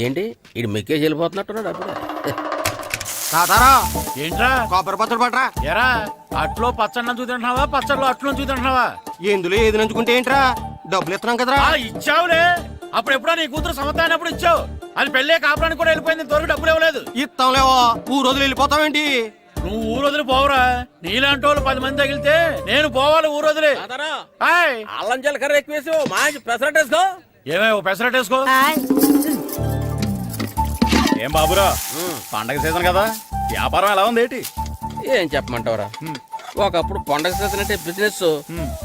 ఏంటి ఇడు మెక్కేసి వెళ్ళిపోతున్నట్టున్నాడు అప్పుడు. ఏంట్రా కొబ్బరి పచ్చడి పట్రా. ఎరా అట్లో పచ్చడి నంచు తింటున్నావా పచ్చడిలో అట్లు నంచు తింటున్నావా? ఎందులో ఏది నంచుకుంటే ఏంట్రా, డబ్బులు ఇస్తున్నాం కదరా. ఇచ్చావులే, అప్పుడు ఎప్పుడో నీ కూతురు సమత అయినప్పుడు ఇచ్చావు. అది పెళ్ళే కాపురానికి కూడా వెళ్ళిపోయింది, ఇంతవరకు డబ్బులు ఇవ్వలేదు. ఇస్తాంలేవో, ఊరు రోజులు వెళ్ళిపోతావేంటి? నువ్వు ఊరు వదిలి పోవురా, నీలాంటి వాళ్ళు 10 మంది తగిలితే నేను పోవాలి ఊరు వదిలి. అల్లం జీలకర్ర ఎక్కువేసి మంచి పెసరట్ వేసుకో. ఏమే ఓ పెసరట్ వేసుకో. ఏం బాబురా, పండగ సీజన్ కదా, వ్యాపారం ఎలా ఉంది ఏంటి? ఏం చెప్పమంటావురా, ఒకప్పుడు పండగ సీజన్ అంటే బిజినెస్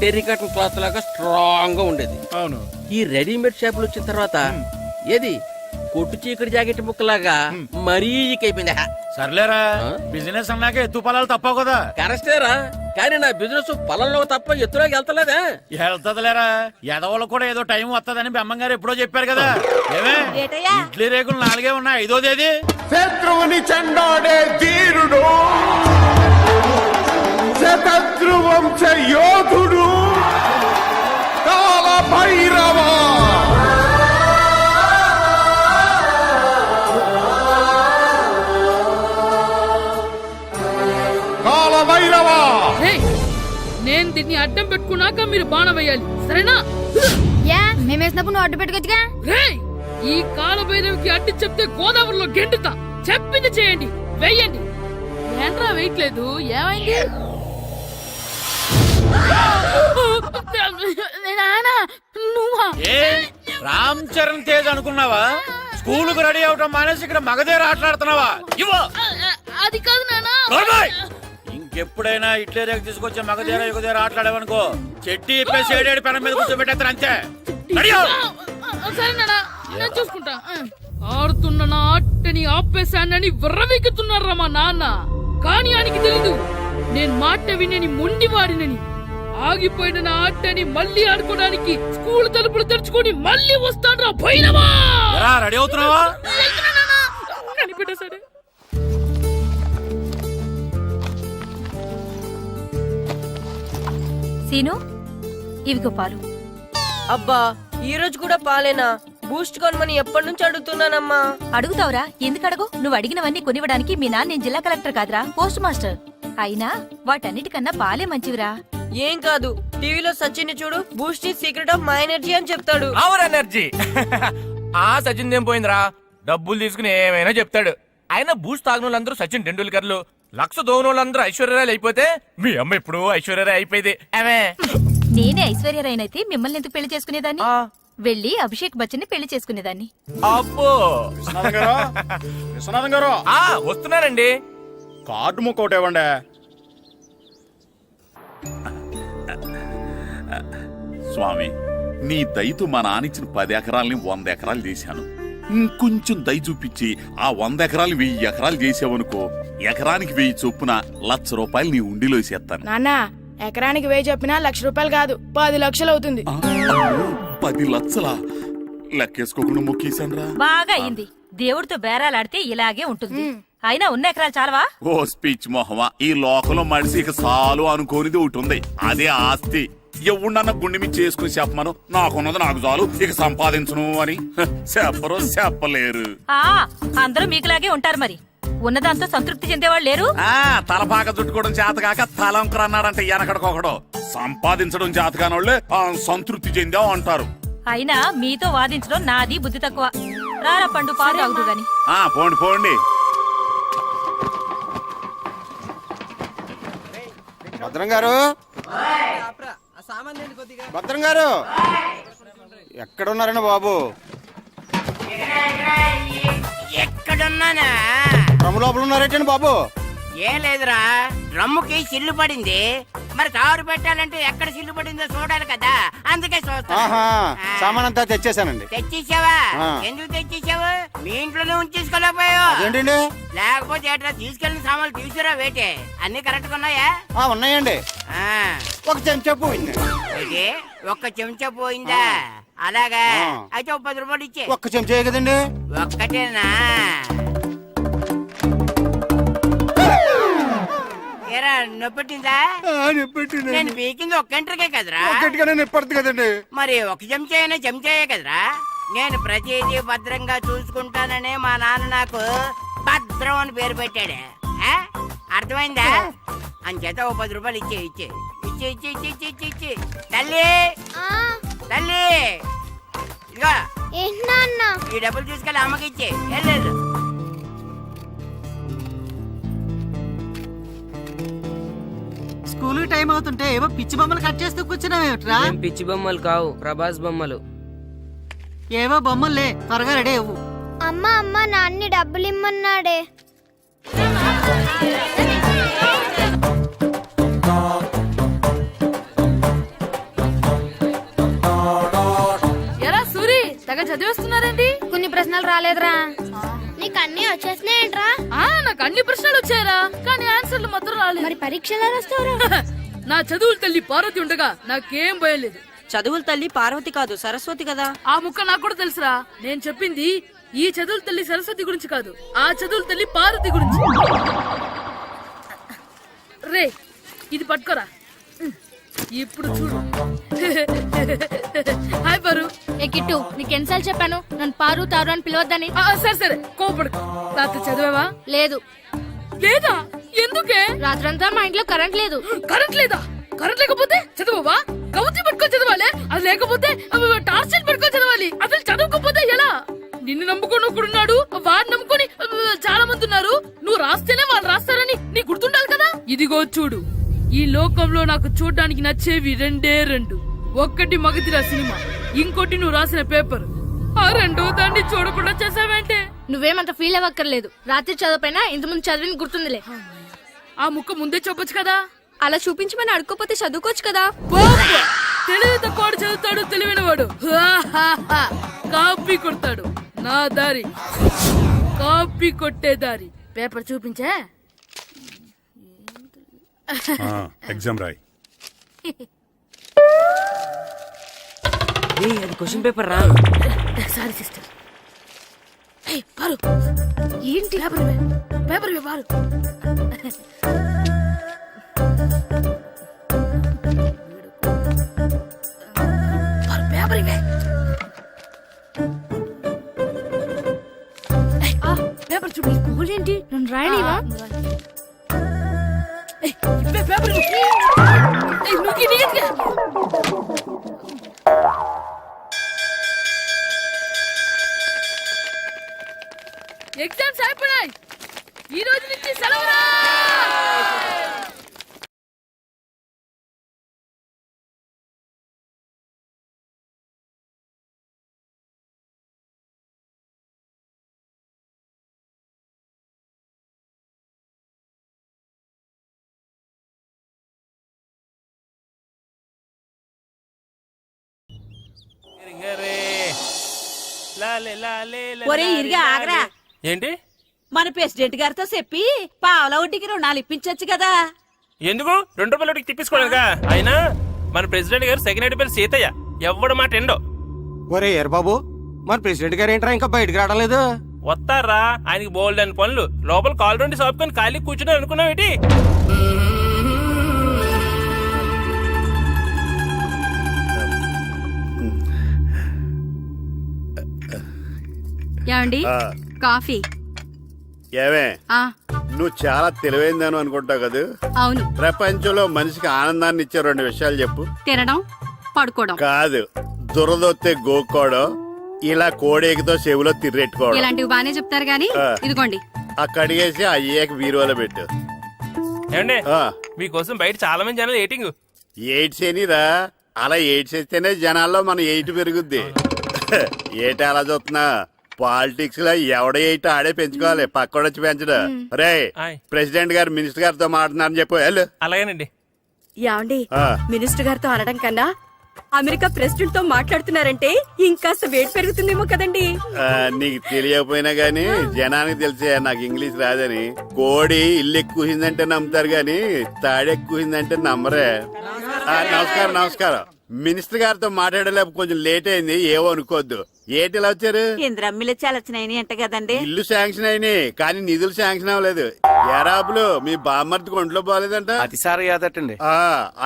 టెరికాటన్ క్లాత్ లాగా స్ట్రాంగ్ గా ఉండేది. అవును, ఈ రెడీమేడ్ షాపులు వచ్చిన తర్వాత ఏది కొట్టు చీకటి జాకెట్ ముక్కలాగా మరీ అయిపోయింది. సర్లేరా, బిజినెస్ అన్నాక ఎత్తు పొలాలు తప్పవు కదా. కరెక్టేరా, కానీ నా బిజినెస్ పొలంలో తప్ప ఎత్తులోకి వెళ్తలేదా? వెళ్తదిలేరా, ఎదవలకు కూడా ఏదో టైం వస్తుందని బెమ్మంగారు ఎప్పుడో చెప్పారు కదా. ఏమే ఇడ్లీ రేకులు 4 ఉన్నాయి, 5వ తేదీ. శత్రువుని చెండాడే ధీరుడు, శతద్రు వంశ యోధుడు కాల భైరవ. నేను దీన్ని అడ్డం పెట్టుకున్నాక మీరు బాణం వేయాలి, సరేనా? మేమేసినప్పుడు నువ్వు అడ్డు పెట్టుకోవచ్చుగా. ఈ కాలభైరవికి అడ్డు చెప్తే గోదావరిలో గెంటుతా. చెప్పింది చేయండి, వెయ్యండి. ఏంట్రా వెయ్యట్లేదు, ఏమైంది? నువ్వా? రామ్ చరణ్ తేజ్ అనుకున్నావా? స్కూలుకు రెడీ అవటం మానేసి ఇక్కడ మగధీర ఆటలాడుతున్నావా? అది కాదు నానా. ఇంకెప్పుడైనా ఇట్లే రేపు తీసుకొచ్చే మగధీర యుగధీర ఆటలాడేవనుకో, చెట్టి ఇప్పేసి 7 పెనం మీద కూర్చోబెట్టేస్తారు అంతే. సరే నానా, నేను చూసుకుంటా. ఆడుతున్న నా ఆటని ఆపేశానని విర్రవీగుతున్నారా మా నాన్న. కానీ ఆయనకి తెలీదు నేను మాట వినని మొండివాడినని. ఆగిపోయిన నా ఆటని మళ్ళీ ఆడుకోవడానికి స్కూల్ తలుపులు తెరుచుకొని మళ్ళీ వస్తాడ్రా భైరవా. రెడీ అవుతున్నావా? కనిపెట్టేశాడే. సీను, ఇవిగో పాలు. అబ్బా, ఈ రోజు కూడా పాలేనా? బూస్ట్ కొనమని ఎప్పటి నుంచి అడుగుతున్నానమ్మా. అడుగుతావురా, ఎందుకు అడగు? నువ్వు అడిగినవన్నీ కొనివ్వడానికి మీ నాన్న నేను జిల్లా కలెక్టర్ కాదురా, పోస్ట్ మాస్టర్. అయినా వాటన్నిటికన్నా పాలే మంచివిరా. ఏం కాదు, టీవీలో సచిన్ చూడు, Boost is secret of my energy అని చెప్తాడు. Our energy. ఆ సచిన్ ఏం పోయిందిరా, డబ్బులు తీసుకుని ఏమైనా చెప్తాడు. ఆయన బూస్ట్ తాగిన వాళ్ళందరూ సచిన్ టెండూల్కర్లు, లక్ష దోని వాళ్ళందరూ ఐశ్వర్యరాయలు అయిపోతే మీ అమ్మ ఇప్పుడు ఐశ్వర్యరాయ్ అయిపోయింది. నేనే ఐశ్వర్యరాయనైతే మిమ్మల్ని ఎందుకు పెళ్లి చేసుకునేదాన్ని? వెళ్ళి అభిషేక్ బచ్చన్ ని పెళ్లి చేసుకునేదాన్ని. అబ్బో, విశ్వనాథం గారు వస్తున్నారండి. కార్డు ముక్క ఒకటి ఇవ్వండి. స్వామి, నీ దయతో మా నానిచ్చిన 10 ఎకరాలని 100 ఎకరాలు చేశాను. ఇంకొంచెం దయ చూపించి ఆ 100 ఎకరాలు 1000 ఎకరాలు చేసావనుకో, ఎకరానికి 1000 చొప్పున ₹1,00,000 నీ ఉండిలో వేసేస్తాను. నాన్న, ఎకరానికి 1000 చెప్పినా ₹1,00,000 కాదు, 10 లక్షలు అవుతుంది. 10 లక్షలా? లెక్కేసుకోకుండా మొక్కేశాన్రా. బాగా అయింది. దేవుడితో బేరాలాడితే ఇలాగే ఉంటుంది. అయినా ఉన్న ఎకరాలు చాలవా? ఓ స్పీచ్ మొహమా, ఈ లోకంలో మనిషి ఇక చాలు అనుకోనిది ఒకటి ఉంది, అదే ఆస్తి. ఎవడన్న గుండె మీద చేసుకుని చెప్పమను, నాకున్నది నాకు చాలు, ఇక సంపాదించను అని చెప్పరు, చెప్పలేరు. అందరూ మీకులాగే ఉంటారు మరి. ఉన్నదాంతో సంతృప్తి చెందేవాళ్ళు లేరు. తలపాక చుట్టుకోవడం చేతకాక తలంకరు అన్నాడంటే వెనకడకొకడు. సంపాదించడం చేతకానోళ్లే సంతృప్తి చెందావు అంటారు. అయినా మీతో వాదించడం నాది బుద్ధి తక్కువ. రారా పండు, పాలు తాగుదు గాని. పోండి పోండి. భద్రం గారు, భద్రం గారు ఎక్కడున్నారండి బాబు? ఎక్కడున్నానా? డ్రమ్ లోపల ఉన్నారేటండి బాబు? ఏం లేదురా, డ్రమ్ముకి సిల్లు పడింది. మరి కారు పెట్టాలంటే ఎక్కడ సిల్లు పడిందో చూడాలి కదా, అందుకే చూస్తా. సామాన్ అంతా తెచ్చేసానండి. తెచ్చేసావా? ఎందుకు తెచ్చేసావు? మీ ఇంట్లోనే ఉంచేసుకోలేకపోయావు. ఏంటండి? లేకపోతే ఎట్లా తీసుకెళ్లిన సామాన్లు తీసుకురా వేటే? అన్ని కరెక్ట్ గా ఉన్నాయా? ఉన్నాయండి. ఒక చెంచా పోయింది. అయితే ఒక్క చెంచా పోయిందా? అలాగా, అయితే ₹10 ఇచ్చే. ఒక్క చెంచా కదండి? ఒక్కటేనా? ఏరా నొప్పెట్టిందా నేను పీకింది ఒక్క గంటకే కదరా గట్టిగానే నిప్పడుతుంది కదండి. మరి ఒక చెంచాయే కదరా నేను ప్రతిదీ భద్రంగా చూసుకుంటాననే మా నాన్న నాకు భద్రం అని పేరు పెట్టాడు. ఆ? అర్థమైందా? అంచేత ఓ 10 రూపాయలు ఇచ్చే తల్లి తల్లి ఇదిగో ఈ డబ్బులు తీసుకెళ్ళి అమ్మకి ఇచ్చే వెళ్ళు. స్కూల్ టైం అవుతుంటే ఏవో పిచ్చి బొమ్మలు కట్ చేస్తూ కూర్చున్నావేమిట్రా? పిచ్చి బొమ్మలు కావు, ప్రభాస్ బొమ్మలు. ఏవో బొమ్మలే, త్వరగా రెడీ అవ్వు. అమ్మ నాన్ని డబ్బులు ఇమ్మన్నాడే. ఎరా సూరి తెగ చదివేస్తున్నారండి. కొన్ని ప్రశ్నలు రాలేదురా. నీకు అన్ని వచ్చేసినాయంట్రా? నాకు అన్ని ప్రశ్నలు వచ్చాయరా, కానీ ఆన్సర్లు మాత్రం రాలేదు. మరి పరీక్షలు రాస్తావురా? నా చదువుల తల్లి పార్వతి ఉండగా నాకేం భయం లేదు. చదువుల తల్లి పార్వతి కాదు, సరస్వతి కదా. ఆ ముక్క నాకు కూడా తెలుసురా. నేను చెప్పింది ఈ చదువుల తల్లి సరస్వతి గురించి కాదు, ఆ చదువుల తల్లి పార్వతి గురించి. రే ఇది పట్టుకోరా, ఇప్పుడు చూడు. హాయ్ పారు. ఏ కిట్టు, నీకు ఎన్నిసార్లు చెప్పాను నన్ను పారు తారు అని పిలవద్దని? సరే కోపడుకో. రాత్రి చదివావా? లేదు. లేదా? ఎందుకే? రాత్రంతా మా ఇంట్లో కరెంట్ లేదు. కరెంట్ లేదా? కరెంట్ లేకపోతే చదవవా? కవతి పట్టుకొని చదవాలి. అది లేకపోతే టార్చ్ లైట్ పట్టుకొని చదవాలి. అసలు చదవకపోతే ఎలా? నిన్ను నమ్ముకొని ఒకడున్నాడు, వాడిని నమ్ముకొని చాలా మంది ఉన్నారు. నువ్వు రాస్తేనే వాళ్ళు రాస్తారని నీకు గుర్తుండాలి కదా. ఇదిగో చూడు, ఈ లోకంలో నాకు చూడ్డానికి నచ్చేవి రెండు. ఒక్కటి మగధిరా సినిమా, ఇంకోటి నువ్వు రాసిన పేపర్. ఆ రెండో దాన్ని చూడకుండా చేసావేంటే? నువ్వేమంత ఫీల్ అవ్వక్కర్లేదు. రాత్రి చదవపోయినా ఇంతకుముందు చదివిన గుర్తుందిలే. ఆ ముక్క ముందే చెప్పొచ్చు కదా. అలా చూపించమని అడుక్కోపోతే చదువుకోవచ్చు కదా. తెలివి తక్కువ చదువుతాడు, తెలివైన వాడు కాపీ కొడతాడు. నా దారి కాపీ కొట్టే దారి. పేపర్ చూపించే. ఎగ్జామ్ రాయి. అది క్వశ్చన్ పేపర్ రా. Sorry sister. పారు ఏంటి పేపర్ ఇవే పారు. పేపర్ ఇవే. పేపర్ చూడు. స్కూల్ ఏంటి నన్ను రాయనివా? పేపర్ ఎగ్జామ్స్ అయిపోయాయి. ఈ రోజు నుంచి సెలవురా. ఒరే ఇరిగా ఆగరా. ఏంటి? మన ప్రెసిడెంట్ గారితో చెప్పి పావలా వడ్డీకి రుణాలు ఇప్పించొచ్చు కదా. ఎందుకు 2 రూపాయలు వడ్డీకి తిప్పించుకోలేదుగా. అయినా మన ప్రెసిడెంట్ గారు సెకండ్ హెడ్ పేరు సీతయ్య, ఎవ్వడు మాట ఎండో. ఒరే ఎర్ బాబు, మన ప్రెసిడెంట్ గారు ఏంట్రా ఇంకా బయటకు రావడం లేదు? వస్తారా, ఆయనకి బోల్డ్ అని పనులు. లోపల కాలు రెండు సాపుకొని ఖాళీ కూర్చుని అనుకున్నావు ఏంటి? ఏమండి కాఫీ? ఏమే, నువ్వు చాలా తెలివైందాను అనుకుంటావు కదా. అవును. ప్రపంచంలో మనిషికి ఆనందాన్ని ఇచ్చే 2 విషయాలు చెప్పు. తినడం, పడుకోవడం. కాదు, దురదొత్తే గోక్కోవడం, ఇలా కోడేకితో చెవులో తిర్రెట్టుకోవడం. ఇలాంటివి బానే చెప్తారు గానీ ఇదిగోండి. ఆ కడిగేసి అయ్యేక బీరువాలో పెట్టు. ఏమండి, మీకోసం బయట చాలా మంది జనాలు ఎయిటింగ్. ఎయిడ్స్ ఏనిరా, అలా ఎయిడ్స్ వేస్తేనే జనాల్లో మన ఎయిట్ పెరుగుద్ది. ఏటి అలా చూస్తున్నా? పాలిటిక్స్ లో ఎవడ ఎయిట్ ఆడే పెంచుకోవాలి, పక్కడొచ్చి పెంచడం. రే ప్రెసిడెంట్ గారు మినిస్టర్ గారితో మాట్లాడుతున్నారని చెప్పు. వెళ్ళు. అలాగేనండి. యాండి, మినిస్టర్ గారితో అనడం కన్నా అమెరికా ప్రెసిడెంట్ తో మాట్లాడుతున్నారంటే ఇంకాస్త వేడి పెరుగుతుందేమో కదండి. నీకు తెలియకపోయినా గానీ జనానికి తెలిసే నాకు ఇంగ్లీష్ రాదని. కోడి ఇల్లు ఎక్కువసిందంటే నమ్ముతారు గాని తాడెక్కువసిందంటే నమ్మరే. నమస్కారం. మినిస్టర్ గారితో మాట్లాడలేపు కొంచెం లేట్ అయింది, ఏమో అనుకోవద్దు. ఏంటి ఇలా వచ్చారు? ఇంద్రమ్మిలు చాలా వచ్చినాయని అంట కదండి. ఇల్లు శాంక్షన్ అయినాయి కానీ నిధులు శాంక్షన్ అవ్వలేదు. ఎరాపులు మీ బామ్మర్తికి ఒంట్లో పోలేదంట. అతిసారి యాదటండి.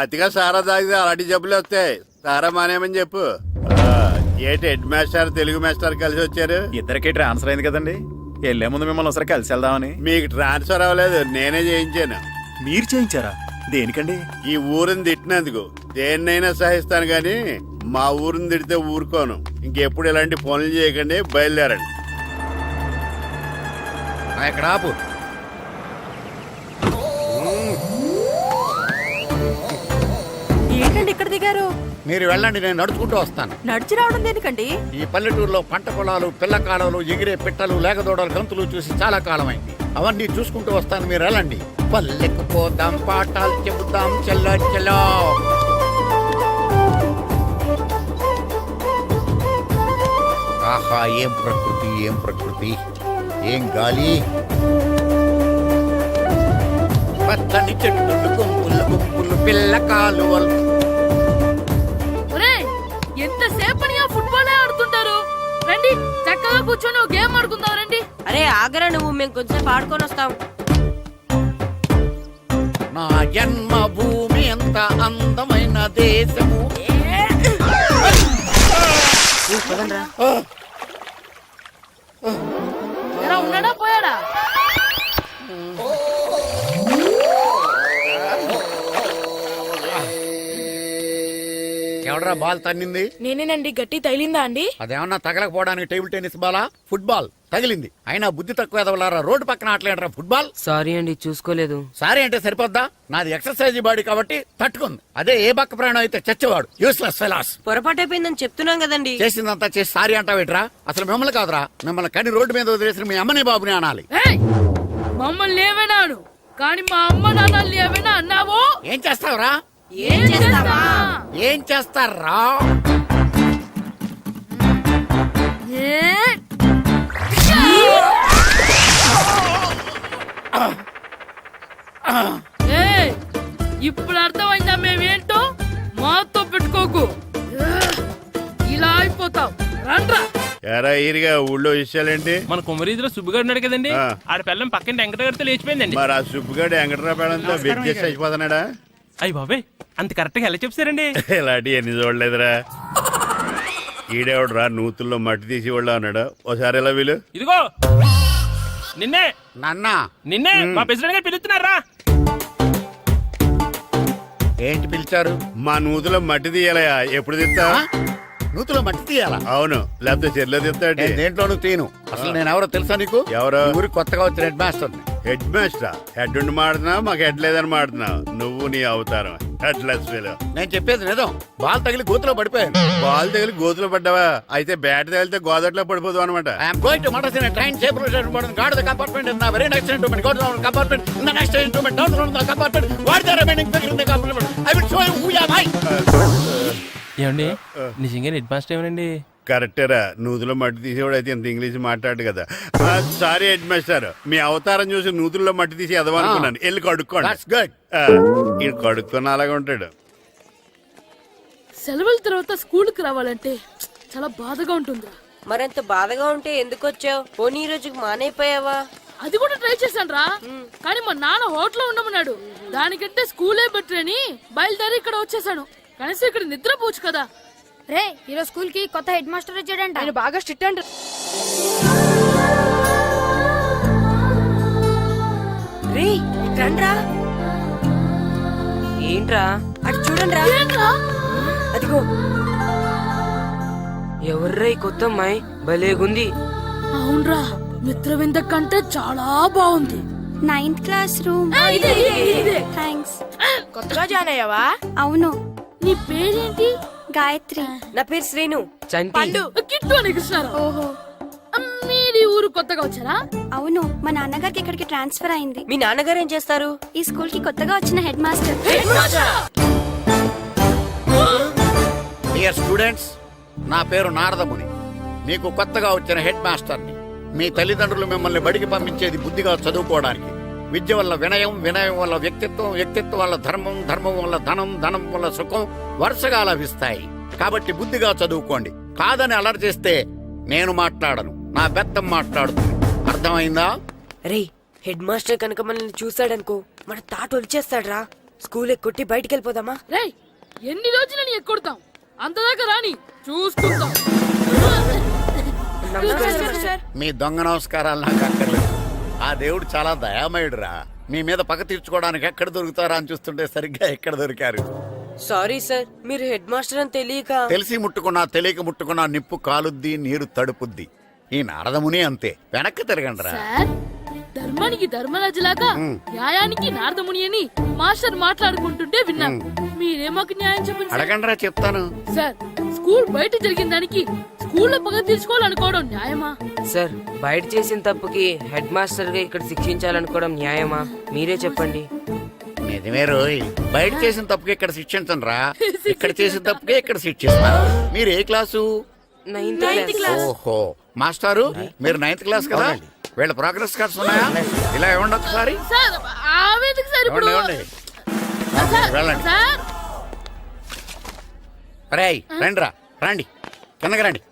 అతిగా సారా తాగితే అలాంటి జబ్బులు వస్తాయి. సారా మానేమని చెప్పు. ఏంటి హెడ్ మాస్టర్ తెలుగు మాస్టర్ కలిసి వచ్చారు? ఇద్దరికి ట్రాన్స్ఫర్ అయింది కదండి, వెళ్లే ముందు మిమ్మల్ని ఒకసారి కలిసి వెళ్దామని. మీకు ట్రాన్స్ఫర్ అవ్వలేదు, నేనే చేయించాను. మీరు చేయించారా? దేనికండి? ఈ ఊరిని తిట్టినందుకు. దేన్నైనా సహిస్తాను గాని మా ఊరిని తిడితే ఊరుకోను. ఇంకెప్పుడు ఇలాంటి పనులు చేయకండి, బయలుదేరండి. ఇక్కడ ఆపు. ఏంటండి ఇక్కడ దిగారు? మీరు వెళ్ళండి, నేను నడుచుకుంటూ వస్తాను. నడిచి రావడం దేనికండి? ఈ పల్లెటూరులో పంట పొలాలు, పిల్ల కాలువలు, ఎగిరే పిట్టలు, లేగదోడలు, గంతులు చూసి చాలా కాలం అయింది. అవన్నీ చూసుకుంటూ వస్తాను, మీరు వెళ్ళండి. పల్లెకు పోదాం, పాఠాలు చెబుతాం, చెల్లో చెల్లో. ఆహా, ఏం ప్రకృతి, ఏం ప్రకృతి, ఏం గాలి. పచ్చని చెట్లు, గుంపులు గుంపులు, పిల్ల కాలువలు. ఎంతసేపని ఫుట్బాల్ ఆడుతుంటారు? రండి చక్కగా కూర్చొని గేమ్ ఆడుకుందాం రండి. అరే ఆగరా నువ్వు, మేము కొంచెం ఆడుకొని వస్తాం. నా జన్మభూమి ఎంత అందమైన దేశము. ఎలా ఉన్నాడా పోయాడా? ఎవడరా బాల్ తన్నింది? నేనేనండి. గట్టి తగిలిందా అండి? అదేమన్నా తగలకపోవడానికి టేబుల్ టెన్నిస్ బాలా, ఫుట్బాల్ తగిలింది. అయినా బుద్ధి తక్కువ ఎదవలారా, రోడ్డు పక్కన ఆటలేడరా ఫుట్బాల్. సారీ అండి, చూసుకోలేదు. సారీ అంటే సరిపోద్దా? నాది ఎక్సర్సైజ్ బాడీ కాబట్టి తట్టుకుంది. అదే ఏ బక్క ప్రాణం అయితే చచ్చేవాడు. Useless fellas. పొరపాటు అయిపోయిందని చెప్తున్నాం కదండి. చేసిందంతా చేసి సారీ అంటావేట్రా? అసలు మిమ్మల్ని కాదురా, మిమ్మల్ని కని రోడ్డు మీద వదిలేసిన మీ అమ్మని బాబుని అనాలి. ఏయ్! మమ్మల్ని ఏమైనాను కానీ మా అమ్మ నాన్నల్ని ఏమైనా అన్నావో? ఏం చేస్తావురా? ఏం చేస్తావా? ఏం చేస్తారా? ఇప్పుడు అర్థమైందా మేమేంటో? మాతో పెట్టుకోకు, ఇలా అయిపోతావు. రండ్రా. ఎరా ఈరిగా ఊళ్ళో విషయాలేంటి? మన కుమరీధిలో సుబ్బుగాడు ఉన్నాడు కదండి, ఆడ పిల్లం పక్కన వెంకటగారితో లేచిపోయిందండి. మరి ఆ సుబ్బుగాడు వెంకటరాపేడంతో వెజ్జెస్ అయిపోతున్నాడా? అయ్యి బాబాయ్, అంత కరెక్ట్ గా ఎలా చెప్తారండి? ఇలాంటి ఎన్ని చూడలేదురా. ఈడేవాడురా నూతుల్లో మట్టి తీసి వాళ్ళు అన్నాడు. ఓసారి ఎలా వీలు? ఇదిగో నిన్నే నాన్న, నిన్నే మా ప్రెసిడెంట్ గారు పిలుస్తున్నారా? ఏంటి పిలిచారు? మా నూతులో మట్టి తీయాలయా. ఎప్పుడు తీస్తా? నూతులో మట్టి తీయాలా? అవును, లేకపోతే చెర్లో తీస్తాడు. దేంట్లోనూ తీను. అసలు నేను ఎవరో తెలుసా నీకు? ఎవరో? ఊరికి కొత్తగా వచ్చిన head master. Head master? Head ఉండి మాడుతున్నావు, మాకు హెడ్ లేదని మాడుతున్నావు. నువ్వు నీ అవతారం హెడ్ లెస్ ఫెలో. నేను చెప్పేది నిజం. బాల్ తగిలి గోతులో పడిపోయాను. బాల్ తగిలి గోతులో పడ్డావా? అయితే బ్యాట్ తగిలితే గోదట్లో పడిపోదు అనమాట. I'm going to Madras in train safe guard the compartment in the very next instrument. Go down compartment in the next instrument. Down from the compartment. What the remaining thing in the compartment? I will show you who you are. ఏమండి నిజంగా head master ఏమనండి? కరెక్టేరా, నూతులో మట్టి తీసేవాడు అయితే ఇంత English మాట్లాడు కదా. Sorry head master, మీ అవతారం చూసి నూతుల్లో మట్టి తీసి ఎదవనుకున్నాను. వెళ్ళి కడుక్కోండి. ఈయన కడుక్కొని అలాగే ఉంటాడు. సెలవుల తర్వాత స్కూల్ కి రావాలంటే చాలా బాధగా ఉంటుందిరా. మరంత బాధగా ఉంటే ఎందుకు వచ్చావు? పోనీ ఈ రోజుకి మానైపోయావా? అది కూడా ట్రై చేశాను రా, కానీ మా నాన్న హోటల్లో ఉండమన్నాడు. దానికంటే స్కూలే బెటర్ అని బయలుదేరి ఇక్కడ వచ్చేసాను. కనీసం ఇక్కడ నిద్రపోవచ్చు కదా. రే, ఈరోజు స్కూల్ కి కొత్త హెడ్ మాస్టర్ వచ్చాడంట. ఆయన బాగా స్ట్రిక్ట్ అంట. రే రండ్రా. ఏంట్రా? అటు చూడండి రా. అదిగో ఎవర్రా ఈ కొత్త అమ్మాయి? భలేగుంది. అవునరా, మిత్రవింద కంటే చాలా బాగుంది. 9th class room. థ్యాంక్స్. కొత్తగా జాయిన్ అయ్యావా? అవును. నీ పేరేంటి? గాయత్రి. నా పేరు శ్రీను. చంటి. కిట్టు అని కృష్ణారావు. ఓహో, మీరు ఊరు కొత్తగా వచ్చారా? అవును, మా నాన్నగారికి ఇక్కడికి ట్రాన్స్ఫర్ అయింది. మీ నాన్నగారు ఏం చేస్తారు? ఈ స్కూల్ కి కొత్తగా వచ్చిన హెడ్ మాస్టర్. డియర్ స్టూడెంట్స్, నా పేరు నారదముని. మీకు కొత్తగా వచ్చిన హెడ్ మాస్టర్ని. మీ తల్లిదండ్రులు మిమ్మల్ని బడికి పంపించేది బుద్ధిగా చదువుకోవడానికి. విద్య వల్ల వినయం, వినయం వల్ల వ్యక్తిత్వం, వ్యక్తిత్వం వల్ల ధర్మం, ధర్మం వల్ల ధనం, ధనం వల్ల సుఖం వరుసగా లభిస్తాయి. కాబట్టి బుద్ధిగా చదువుకోండి. కాదని అలర్ చేస్తే నేను మాట్లాడను, నా బెత్తం మాట్లాడుతుంది. అర్థమైందా? రే హెడ్ మాస్టర్ కనుక మనల్ని చూసాడనుకో మన తాట వచ్చేస్తాడ్రా. స్కూల్ ఎక్కొట్టి బయటికి వెళ్ళిపోదామా? రేయ్ ఎన్ని రోజులని ఎక్కొడతాం, అంతదాకా రాని చూసుకుంటాం. మీ దొంగ నమస్కారాలు నాకు అక్కర్లేదు. ఆ దేవుడు చాలా దయామయుడురా. మీ మీద పగ తీర్చుకోవడానికి ఎక్కడ దొరుకుతారా అని చూస్తుంటే సరిగ్గా ఎక్కడ దొరికారు. సారీ సార్, మీరు హెడ్ మాస్టర్ అని తెలియక. తెలిసి ముట్టుకున్నా తెలియక ముట్టుకున్నా నిప్పు కాలుద్ది, నీరు తడుపుద్ది. ఈ నారదముని అంతే. వెనక్కి తిరగండిరా. సార్ ధర్మానికి ధర్మరాజులాగా న్యాయానికి నారదముని అని మాస్టర్ మాట్లాడుకుంటుంటే విన్నాం. మీరే మాకు న్యాయం చెప్పండి సార్. అడగండిరా, చెప్తాను. సార్ స్కూల్ బయట జరిగిన దానికి స్కూల్లో పగ తీర్చుకోవాలనుకోవడం న్యాయమా? సార్ బయట చేసిన తప్పుకి హెడ్ మాస్టర్ గా ఇక్కడ శిక్షించాలనుకోవడం న్యాయమా? మీరే చెప్పండి. నిజమే రోయ్, బయట చేసిన తప్పుకి ఇక్కడ శిక్షించండి రా. ఇక్కడ చేసిన తప్పుకే ఇక్కడ శిక్షిస్తారు. మీరు ఏ క్లాసు? 9th class. ఓహో, మాస్టారు మీరు 9th క్లాస్ కదా? వీళ్ళ ప్రోగ్రెస్ కార్డ్స్ ఉన్నాయా? ఇలా ఇవ్వండి ఒకసారి. సార్ ఆవేదకు సార్ ఇప్పుడు ఇవ్వండి. సార్, వెళ్ళండి. సార్ రేయ్ రండిరా, రండి కిందకి రండి.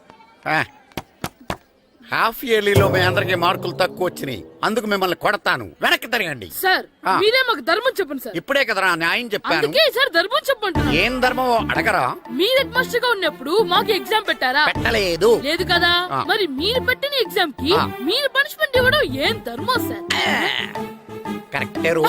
హాఫ్ ఇయర్లీలో మీ అందరికి మార్కులు తక్కువ వచ్చినాయి, అందుకు మిమ్మల్ని కొడతాను. వెనక్కి తిరగండి. సార్ మీరే మాకు ధర్మం చెప్పండి సార్. ఇప్పుడే కదరా న్యాయం చెప్పాను. అందుకే సార్ ధర్మం చెప్పంటున్నా. ఏం ధర్మమో అడగరా? మీరు హెడ్ మాస్టర్ గా ఉన్నప్పుడు మాకు ఎగ్జామ్ పెట్టారా? పెట్టలేదు. లేదు కదా. ఆ. మరి మీరు పెట్టిన ఎగ్జామ్ కి ఆ. మీరు పనిష్మెంట్ ఇవ్వడం ఏం ధర్మం సార్? కరెక్టే రో.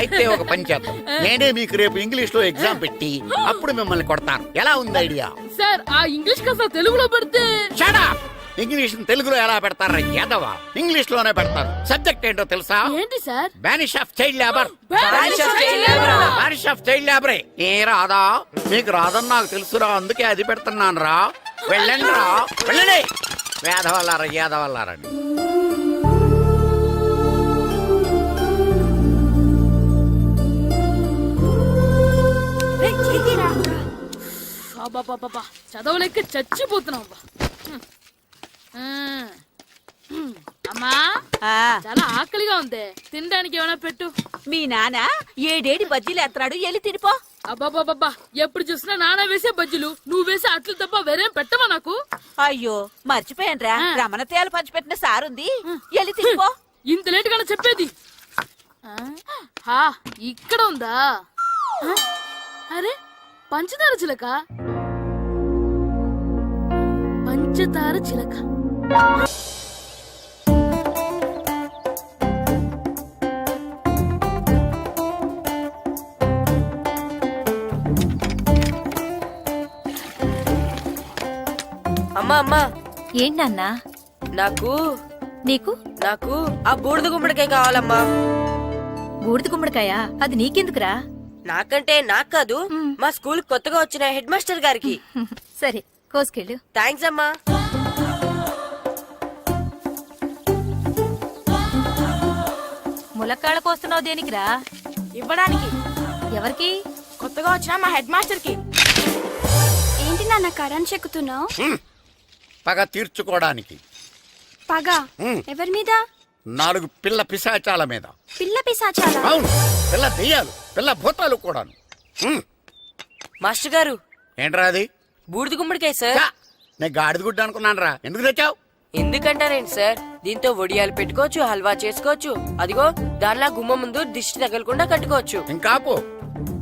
అయితే ఒక పని చేద్దాం, నేనే మీకు రేపు ఇంగ్లీష్ లో ఎగ్జామ్ పెట్టి అప్పుడు మిమ్మల్ని కొడతాను. ఎలా ఉంది ఐడియా? సార్ ఆ ఇంగ్లీష్ కాస్త తెలుగులో పెడితే. Shut up! ఇంగ్లీష్ తెలుగులో ఎలా పెడతారా యాదవా? ఇంగ్లీష్ లోనే పెడతారు. సబ్జెక్ట్ ఏంటో తెలుసా? ఏంటి sir? Banish of child labour. Banish of child labor. Banish of child లేబరే. ఏ రాదా? మీకు రాదని నాకు తెలుసురా, అందుకే అది పెడుతున్నాను రా. వెళ్ళండి రా, వెళ్ళండి. వేదవల్లారా, యాదవల్లారండి. అబ్బా చదవలేక చచ్చిపోతున్నాం. అమ్మా చాలా ఆకలిగా ఉంది, తినడానికి ఏమైనా పెట్టు. మీ నాన్న ఏడేడి బజ్జీలు ఎత్తాడు, ఎల్లి తినిపో. అబ్బాబాబా ఎప్పుడు చూసినా నాన్న వేసే బజ్జీలు, నువ్వు వేసే అట్లు తప్ప వేరేం పెట్టవా నాకు? అయ్యో మర్చిపోయానురా, రమణ తేలు పంచిపెట్టిన సారుంది, ఎల్లి తినిపో. ఇంత లేట్ గా చెప్పేది. హా ఇక్కడ ఉందా? అరే పంచదార చిలక, పంచదార చిలక. అమ్మా అమ్మా, ఏంటన్నా? నాకు నీకు? నాకు ఆ బూడిద గుమ్మడికాయ కావాలమ్మా. బూడిద గుమ్మడికాయ? అది నీకెందుకురా? నాకంటే నాకు కాదు, మా స్కూల్ కొత్తగా వచ్చిన హెడ్ మాస్టర్ గారికి. సరే కోసుకెళ్ళు. థ్యాంక్స్ అమ్మా. ములక్కాళ్ళ కోస్తున్నావు దేనికిరా? ఇవ్వడానికి. ఎవరికి? కొత్తగా వచ్చిన మా హెడ్ మాస్టర్ కి. ఏంటి నాన్న కరెంట్ చెక్కుతున్నావు? పగ తీర్చుకోవడానికి. పగ ఎవరి మీద? 4 పిల్ల పిశాచాల మీద. పిల్ల పిశాచాలా? అవును, పిల్ల దెయ్యాలు, పిల్ల భూతాలు కూడాను. మాస్టర్ గారు ఏంట్రా అది? బూడిద గుమ్మడికాయ సార్. ఛా, నేను గాడిద గుడ్డ అనుకున్నాను రా. ఎందుకు తెచ్చావు? ఎందుకంటారేంటి సార్, దీంతో వడియాలు పెట్టుకోవచ్చు, హల్వా చేసుకోవచ్చు. అదిగో దానిలా గుమ్మ ముందు దిష్టి తగలకుండా కట్టుకోవచ్చు. ఇంకాపు,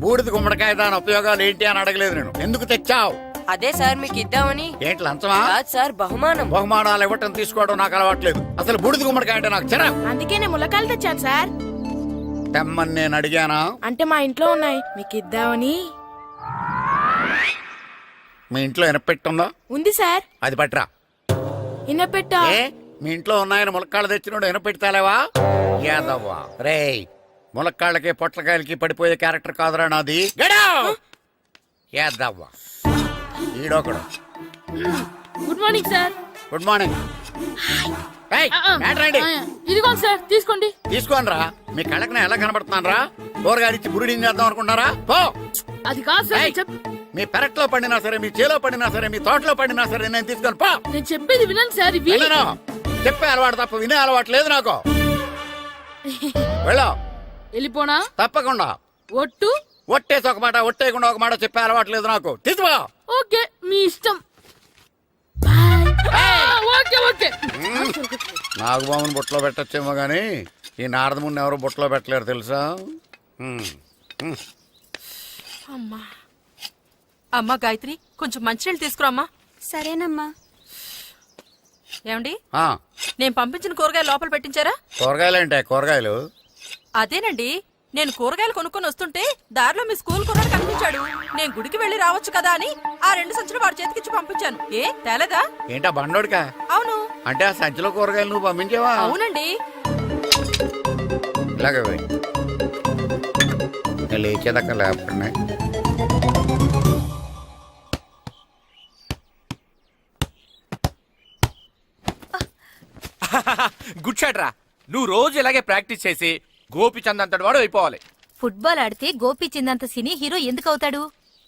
బూడిద గుమ్మడికాయ దాని ఉపయోగాలు ఏంటి అని అడగలేదు నేను. ఎందుకు తెచ్చావు? అదే సార్ మీకు ఇద్దామని. ఏంటి లంచమా? కాదు సార్, బహుమానం. బహుమానాలు ఇవ్వటం తీసుకోవడం నాకు అలవాట్లేదు. అసలు బూడిద గుమ్మడికాయ అంటే నాకు చిరా. అందుకే నేను ములకాయలు తెచ్చాను సార్. తెమ్మని నేను అడిగానా? అంటే మా ఇంట్లో ఉన్నాయి, మీకు ఇద్దామని. మీ ఇంట్లో ఎనపెట్టుందా? ఉంది సార్. అది పట్రా. ఇన్నపెట్టా? ఏ మీ ఇంట్లో ఉన్నాయని ములక్కాళ్ళు తెచ్చినోడు ఎనపెడతాలేవా? యాదవ్వా రేయ్, ములక్కాళ్ళకి పొట్లకాయలకి పడిపోయే క్యారెక్టర్ కాదురా నాది. యాదవ్వా ఈడొకడు. Good morning sir. Good morning. రండి ఇదిగోండి సార్, తీసుకోండి. తీసుకోనరా, మీ కళ్ళకి నేను ఎలా కనబడుతున్నాను రా? కూరగాయలిచ్చి బురిడింగ్ చేద్దాం అనుకుంటారా? పో. అది కాదు సార్, మీ పెరట్లో పండినా సరే, మీ చేలో పండినా సరే, మీ తోటలో పండినా సరే నేను తీసుకొని పో. నేను చెప్పేది వినండి సార్. ఇవి చెప్పే అలవాటు తప్ప వినే అలవాటు లేదు నాకు. వెళ్ళో. వెళ్ళిపోనా? తప్పకుండా. ఒట్టు? ఒట్టేసి ఒక మాట, ఒట్టేయకుండా ఒక మాట చెప్పే అలవాట్లేదు నాకు. తీసుకో. ఓకే, మీ ఇష్టం. Okay okay. నాగబాబుని బుట్టలో పెట్టచ్చేమో గాని ఈ నారదముని ఎవరు బుట్టలో పెట్టలేరు తెలుసా. అమ్మా గాయత్రి, కొంచెం మంచినీళ్ళు తీసుకురామ్మా. సరేనమ్మా. ఏమండి, ఆ, నేను పంపించిన కూరగాయలు లోపల పెట్టించారా? కూరగాయలేంటే కూరగాయలు? అదేనండి, నేను కూరగాయలు కొనుక్కొని వస్తుంటే దారిలో మీ స్కూల్ కుర్రాడు కనిపించాడు. నేను గుడికి వెళ్లి రావచ్చు కదా అని ఆ 2 సంచులు వాడి చేతికిచ్చి పంపించాను. ఏ తేలేదా? ఏంటా బండోడికా? అవును. అంటే ఆ సంచిలో కూరగాయలు నువ్వు పంపించావా? అవునండి. ఇలాగే పోయి లేచేదాకా లేకపోతే గుడ్ షాట్ రా. నువ్వు రోజు ఇలాగే ప్రాక్టీస్ చేసి గోపిచంద్ అంతటి వాడు అయిపోవాలి. ఫుట్బాల్ ఆడితే గోపీచంద్ సినీ హీరో ఎందుకు అవుతాడు?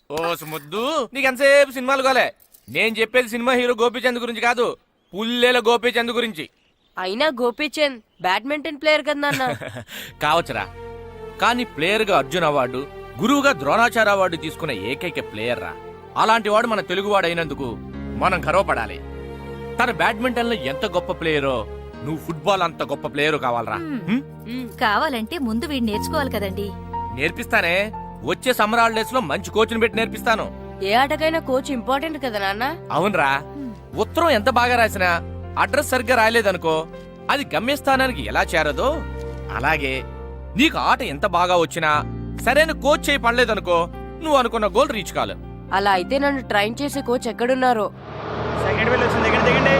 ఓ ముద్దు, నీకు ఎంతసేపు సినిమాలు గోలే. నేను చెప్పేది సినిమా హీరో గోపిచంద్ గురించి కాదు, పుల్లేల గోపిచంద్ గురించి. అయినా గోపీచంద్ బ్యాడ్మింటన్ ప్లేయర్ కదా నాన్న. కావచ్చురా, కానీ ప్లేయర్ గా అర్జున్ అవార్డు, గురువుగా ద్రోణాచార్య అవార్డు తీసుకున్న ఏకైక ప్లేయర్ రా. అలాంటి వాడు మన తెలుగువాడు అయినందుకు మనం గర్వపడాలి. తన బ్యాడ్మింటన్ లో ఎంత గొప్ప ప్లేయరో నువ్వు ఫుట్బాల్ అంత గొప్ప ప్లేయరు కావాలరా. కావాలంటే ముందు వీడు నేర్చుకోవాలి కదండి. నేర్పిస్తానే, వచ్చే సమ్మర్ హాలిడేస్ లో మంచి కోచ్ని పెట్టి నేర్పిస్తాను. ఏ ఆటకైనా కోచ్ ఇంపార్టెంట్ కదా నాన్న. అవునరా, ఉత్తరం ఎంత బాగా రాసినా అడ్రస్ సరిగ్గా రాయలేదనుకో అది గమ్యస్థానానికి ఎలా చేరదో అలాగే నీకు ఆట ఎంత బాగా వచ్చినా సరైన కోచ్ చేయి పడలేదనుకో నువ్వు అనుకున్న గోల్ రీచ్ కాదు. అలా అయితే నన్ను ట్రైన్ చేసే కోచ్ ఎక్కడున్నారో. సెకండ్ బిల్ వచ్చింది, దిగండి దిగండి.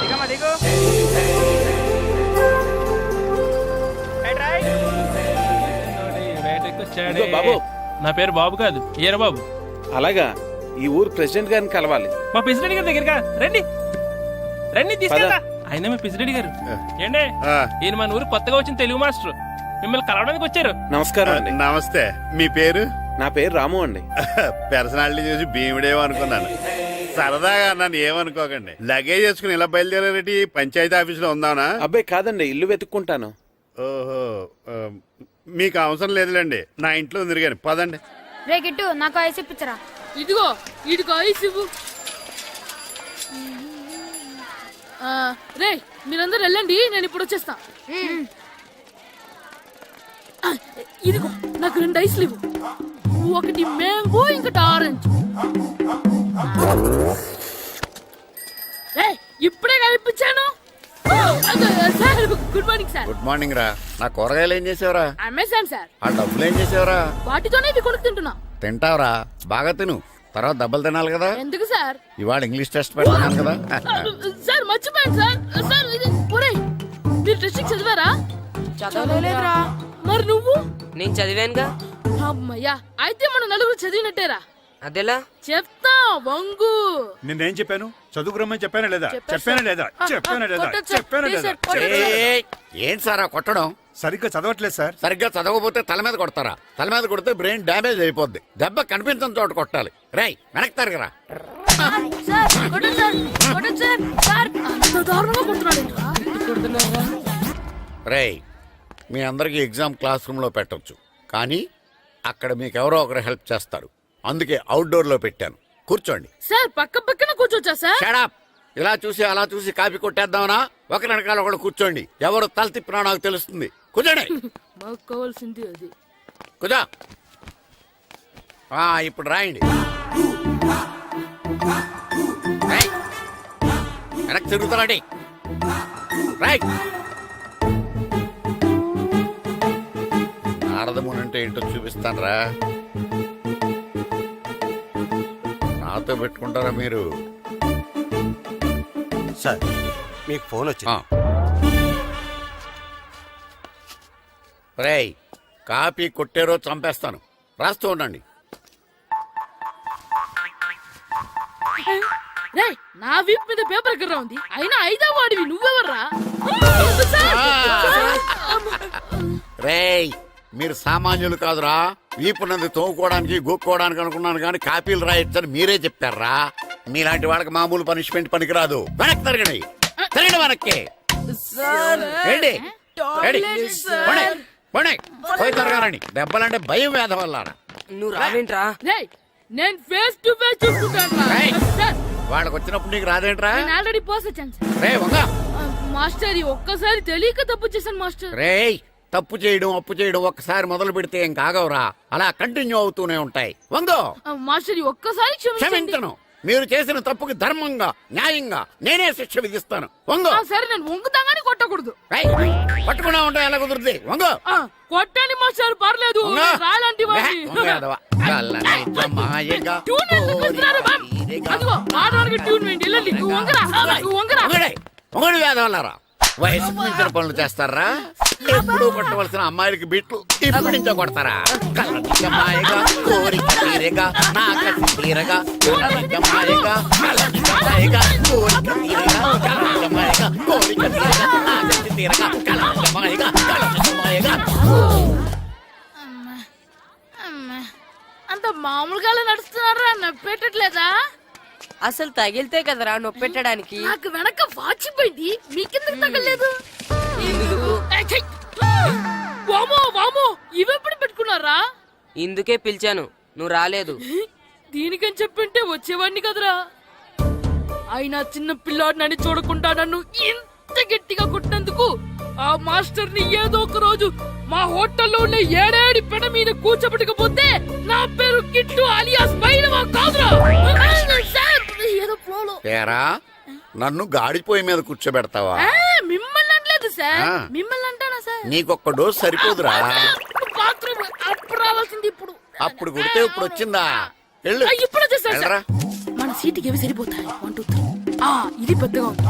దిగమ్మా దిగు. బాబు, నా పేరు బాబు కాదు, ఈర బాబు. అలాగా, ఈ ఊరు ప్రెసిడెంట్ గారిని కలవాలి. మా ప్రెసిడెంట్ గారి దగ్గరగా రండి రండి తీసుకెళ్తా. ఆయన మా ప్రెసిడెంట్ గారు. ఏండే, ఈయన మన ఊరు కొత్తగా వచ్చిన తెలుగు మాస్టర్, మిమ్మల్ని కలవడానికి వచ్చారు. నమస్కారం అండి. నమస్తే. మీ పేరు? నా పేరు రాము అండి. పర్సనాలిటీ చూసి భీముడేమో అనుకున్నాను. సరదాగా నన్ను ఏమనుకోకండి. లగేజ్ చేసుకుని ఇలా బయలుదేరేటి పంచాయతీ ఆఫీసులో ఉందానా? అబ్బాయి కాదండి, ఇల్లు వెతుక్కుంటాను. ఓహో, మీకు అవసరం లేదులేండి, నా ఇంట్లో ఉంది కానీ పదండి. రే గిట్టు, నాకు ఐస్ ఇప్పించరా. ఇదిగో ఇదిగో ఐస్ ఇవ్వు. రే మీరందరూ వెళ్ళండి, నేను ఇప్పుడు వచ్చేస్తా. ఇదిగో నాకు 2 ఐస్లు ఇవ్వు. ఒకటి మ్యాంగో, ఇంకటి ఆరెంజ్. ఇప్పుడే కనిపించాను. Sir good morning sir. Good morning రా. నా కూరగాయలు ఏం చేసావురా? Amazon sir. ఆ డబ్బులు ఏం చేసావురా? వాటితోనే ఇవి కొనుక్కు తింటున్నా. తింటావురా, బాగా తిను, తర్వాత దెబ్బలు తినాలి కదా. ఎందుకు సార్? ఇవాళ ఇంగ్లీష్ టెస్ట్ పెడతాను కదా. సార్ మర్చిపోయాను సార్. సార్ ఇది ఒరేయ్, మీరు టెస్టింగ్ చదివారా? చదవలేదురా. మరి నువ్వు? నేను చదివానుగా. అమ్మయ్యా, అయితే మనం నలుగురు చదివినట్టేరా. అదెలా? చెప్తా వంగు. నిన్నేం చెప్పాను? చదువుకురమ్మని చెప్పానా లేదా? చెప్పాను ఏయ్, ఏంటి సారా కొట్టడం? సరిగ్గా చదవట్లేదు సార్. సరిగ్గా చదవకపోతే తల మీద కొడతారా? తల మీద కొడితే బ్రెయిన్ డ్యామేజ్ అయిపోద్ది. దెబ్బ కనిపించని చోట కొట్టాలి. రేయ్ వెనక్కి తరగరా. రేయ్, మీ అందరికి ఎగ్జామ్ క్లాస్ రూమ్ లో పెట్టొచ్చు, కానీ అక్కడ మీకు ఎవరో ఒకరు హెల్ప్ చేస్తారు. అందుకే అవుట్డోర్ లో పెట్టాను. కూర్చోండి. సార్ పక్క పక్కన కూర్చోచ్చా సార్? Shut up. ఇలా చూసి అలా చూసి కాపీ కొట్టేద్దామనా? ఒకరి వెనకాల ఒకడు కూర్చోండి. ఎవరు తల తిప్పినా నాకు తెలుస్తుంది. కూర్చోండి. మాకు కావాల్సింది అది. కూర్చో. ఇప్పుడు రాయండి. వెనక్కి తిరుగుతారండి. రైట్. నారదముని అంటే ఏంటో చూపిస్తాను రా. నాతో పెట్టుకుంటారా మీరు? సార్ మీకు ఫోన్ వచ్చింది. రేయ్, కాపీ కొట్టారో చంపేస్తాను. రాస్తూ ఉండండి. రే, నా వీప్ మీద పేపర్ కర్ర ఉంది, అయినా 5వ వాడివి నువ్వెవర్రా? రేయ్, మీరు సామాన్యులు కాదురా. వీపున్నది తోముకోవడానికి గోక్కోవడానికి అనుకున్నాను, కానీ కాపీలు రాయొచ్చని మీరే చెప్పారా. మీలాంటి వాళ్ళకి మామూలు పనిష్మెంట్ పనికిరాదు. వెనక్కి తిరగండి. తిరగండి వెనక్కి. ఏంటి ఏడి, పోనీ, పోనీ, పోయి త్వరగా రండి. దెబ్బలంటే భయం వేద వల్ల నువ్వు రావేంట్రా? రేయ్, నేను ఫేస్ టు ఫేస్ చూసుకుంటాను రా. రేయ్. సార్, వాళ్ళకి వచ్చినప్పుడు నీకు రాదేంట్రా? నేను ఆల్రెడీ పోస్ట్ వచ్చాను సార్. రే వంగ. మాస్టర్, ఈ ఒక్కసారి తెలియక తప్పు చేశాను మాస్టర్. రేయ్, తప్పు చేయడం అప్పు చేయడం ఒక్కసారి మొదలు పెడితే ఏం కాగవరా, అలా కంటిన్యూ అవుతూనే ఉంటాయి. వందో. మాస్టర్, ఈ ఒక్కసారి క్షమించండి. క్షమించను. మీరు చేసిన తప్పుకి ధర్మంగా న్యాయంగా నేనే శిక్ష విధిస్తాను. వంగో. సరే, నేను వంగుతాగానే కొట్టకూడదు. రేయ్, పట్టుకున్నా ఉంటా ఎలా కుదురుతుంది. వంగో. కొట్టండి మాస్టర్, పర్లేదు. వంగో. రాలాంటి వాడిని. వంగ యాదవ. గల్లని జమాయగా ట్యూన్ ఎందుకు ఇస్తున్నారు, మ్యామ్? అదిగో, ఆడవానికి ట్యూన్ వేయండి. వెళ్ళండి. నువ్వు వంగరా, నువ్వు వంగరా. వంగడే. వంగడు వేదవల్లారా. వయసుకు మించిన పనులు చేస్తారా? ఎప్పుడు కొట్టవలసిన అమ్మాయిలకి బిట్లు ఇప్పుడు నుంచో కొడతారా? కళ్ళనిజమాయగా కోరిక తీరగా నా కసి తీరగా కళ్ళనిజమాయగా కళ్ళనిజమాయగా కోరిక తీరగా కళ్ళనిజమాయగా కోరిక తీరగా నా కసి తీరగా కళ్ళనిజమాయగా కళ్ళనిజమాయగా. అంత మామూలుగా నడుస్తున్నారా? నొప్పెట్టట్లేదా? అసలు తగిలితే కదరా నొప్పెట్టడానికి. నాకు వెనక వాచిపోయింది, మీకెందుకు తగలేదు? వామో వామో, ఇవెప్పుడు పెట్టుకున్నారా? ఇందుకే పిలిచాను, నువ్వు రాలేదు. దీనికని చెప్పింటే వచ్చేవాడిని కదరా. అయినా చిన్న పిల్లాడినని చూడకుండా నన్ను ఇంత గట్టిగా కొట్టినందుకు ఆ మాస్టర్ ని ఏదో ఒక రోజు మా హోటల్లో ఉన్న ఏడేడి పెడ మీద కూర్చోబెట్టకపోతే నా పేరు కిట్టు అలియాస్ బైరవా కాదురా. సార్, ఏదో ఫ్లోలో. తేరా నన్ను గాడిపోయి మీద కూర్చోబెడతావా? మిమ్మల్ని అనలేదు సార్. ఆ. మిమ్మల్ని అంటానా సార్? నీకొక్క డోస్ సరిపోదురా? బాత్రూమ్ అప్పుడు రావాల్సింది ఇప్పుడు. అప్పుడు కొడితే ఇప్పుడు వచ్చిందా? వెళ్ళు. ఇప్పుడు వచ్చేసారు వెళ్ళరా. సార్. మన సీటుకి ఏవి సరిపోతాయి? 1 2 3. ఇది పెద్దగా ఉంది.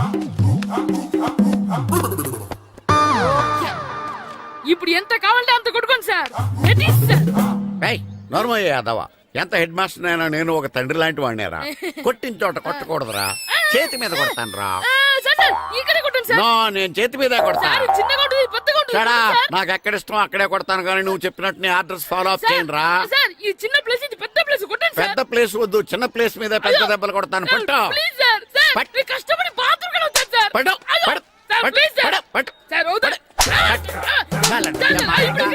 ఇప్పుడు ఎంత కావాలంటే అంత కొట్టుకోండి సార్. Ready sir. ఏయ్, నోర్మయ్య యాదవ, ఎంత హెడ్ మాస్టర్ అయినా నేను ఒక తండ్రి లాంటి వాడినేరా. కొట్టిన చోట కొట్టకూడదురా, చేతి మీద కొడతాను రా. సార్ సార్, ఇక్కడే కొట్టండి సార్. నో, నేను చేతి మీదే కొడతా. సార్, చిన్నగా ఉంటుంది, పెద్దగా ఉంటుంది. చడా, సార్. నాకు ఎక్కడ ఇష్టం అక్కడే కొడతాను, కానీ నువ్వు చెప్పినట్టు నీ ఆర్డర్స్ ఫాలో అప్ సార్, చేయండి రా. సార్, ఈ చిన్న ప్లేస్ ఇది పెద్ద ప్లేస్ కొట్టండి సార్. పెద్ద ప్లేస్ వద్దు, చిన్న ప్లేస్ మీద పెద్ద దెబ్బలు కొడతాను. సార్, పట్టు ప్లీజ్ సార్. సార్, పట్టు. మీరు కష్టపడి బాత్రూమ్ కూడా వచ్చారు సార్. పట్టు, అయ్యో, పట్టు, సార్, పట్టు, ప్లీజ్ సార్. పట్టు, పట్టు. సార్, వద్దు. పట్టు. కళ్ళనిజమాయగా,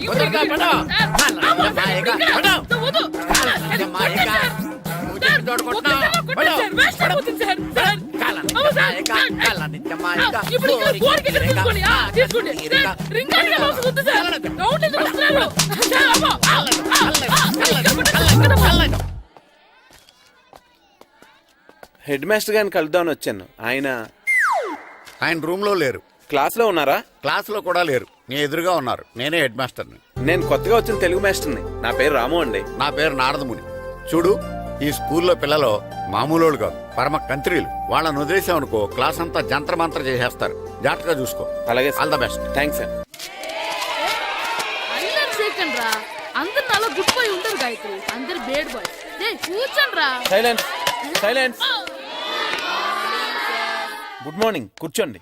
వదలగా, కళ్ళనిజమాయగా, పట్టు. కళ్ళనిజమాయగా, నువ్వు చెప్పిన చోట కొట్టినా. పట్టు, పట్టు. కళ్ళనిజమాయగా, కళ్ళనిజమాయగా, కోరిక తీరగా, నా కసి తీరగా, కళ్ళనిజమాయగా. హెడ్ మాస్టర్ గారిని కలుద్దామని వచ్చాను. ఆయన రూమ్ లో లేరు. క్లాస్ లో ఉన్నారా? క్లాస్ లో కూడా లేరు, నీ ఎదురుగా ఉన్నారు. నేనే హెడ్ మాస్టర్ని. నేను కొత్తగా వచ్చిన తెలుగు మాస్టర్ని. నా పేరు రాము అండి. నా పేరు నారదముని. చూడు, ఈ స్కూల్లో పిల్లలు మామూలు కాదు, పరమ కంత్రీలు. వాళ్ళని వదిలేసామనుకో క్లాస్ అంతా జంత్ర మంత్ర చేసేస్తారు. జాగ్రత్తగా చూసుకో. అలాగే, all the best. Thanks sir. అందరు సెకండ్ రా. అందరు నాలో గుడ్ బాయ్ ఉండరు గాయత్రి, అందరు బేడ్ బాయ్. కూర్చోండి రా. Silence, silence. గుడ్ మార్నింగ్, కూర్చోండి.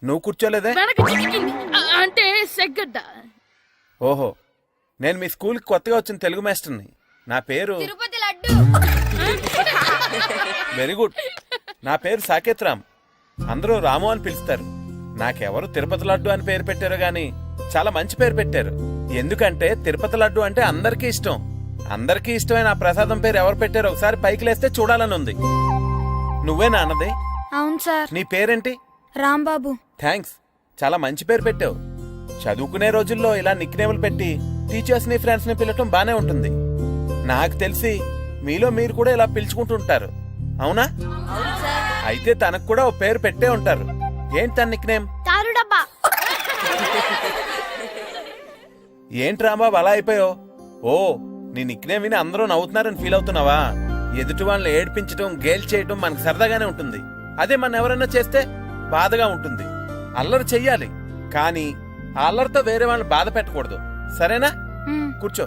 నువ్వు కూర్చోలేదే? వెనక చిక్కింది. అంటే సెగ్గడ్డ. ఓహో, నేను మీ స్కూల్ కి కొత్తగా వచ్చిన తెలుగు మాస్టర్ని. నా పేరు తిరుపతి లడ్డు. Very good. నా పేరు సాకేత్ రామ్. అందరూ రాము అని పిలుస్తారు. నాకెవరు తిరుపతి లడ్డు అని పేరు పెట్టారు గాని చాలా మంచి పేరు పెట్టారు. ఎందుకంటే తిరుపతి లడ్డు అంటే అందరికీ ఇష్టం. అందరికీ ఇష్టమైన ఆ ప్రసాదం పేరు ఎవరు పెట్టారో ఒకసారి పైకి లేస్తే చూడాలని ఉంది. నువ్వేనా అన్నది? అవును సార్. నీ పేరేంటి? రాంబాబు. థ్యాంక్స్, చాలా మంచి పేరు పెట్టావు. చదువుకునే రోజుల్లో ఇలా నిక్నేములు పెట్టి టీచర్స్ ని ఫ్రెండ్స్ ని పిలవటం బానే ఉంటుంది. నాకు తెలిసి మీలో మీరు కూడా ఇలా పిలుచుకుంటుంటారు, అవునా? అయితే తనకు కూడా ఓ పేరు పెట్టే ఉంటారు. ఏంటి తన నిక్నేమ్? తారుడబ్బా. ఏంటి రాంబాబు అలా అయిపోయావు? ఓ, నీ నిక్నేమ్ విని అందరూ నవ్వుతున్నారని ఫీల్ అవుతున్నావా? ఎదుటి వాళ్ళని ఏడ్పించడం, గేల్ చేయడం మనకు సరదాగానే ఉంటుంది. అదే మన ఎవరైనా చేస్తే బాధగా ఉంటుంది. అల్లరి చెయ్యాలి, కానీ ఆ అల్లరితో వేరే వాళ్ళని బాధ పెట్టకూడదు, సరేనా? కూర్చో.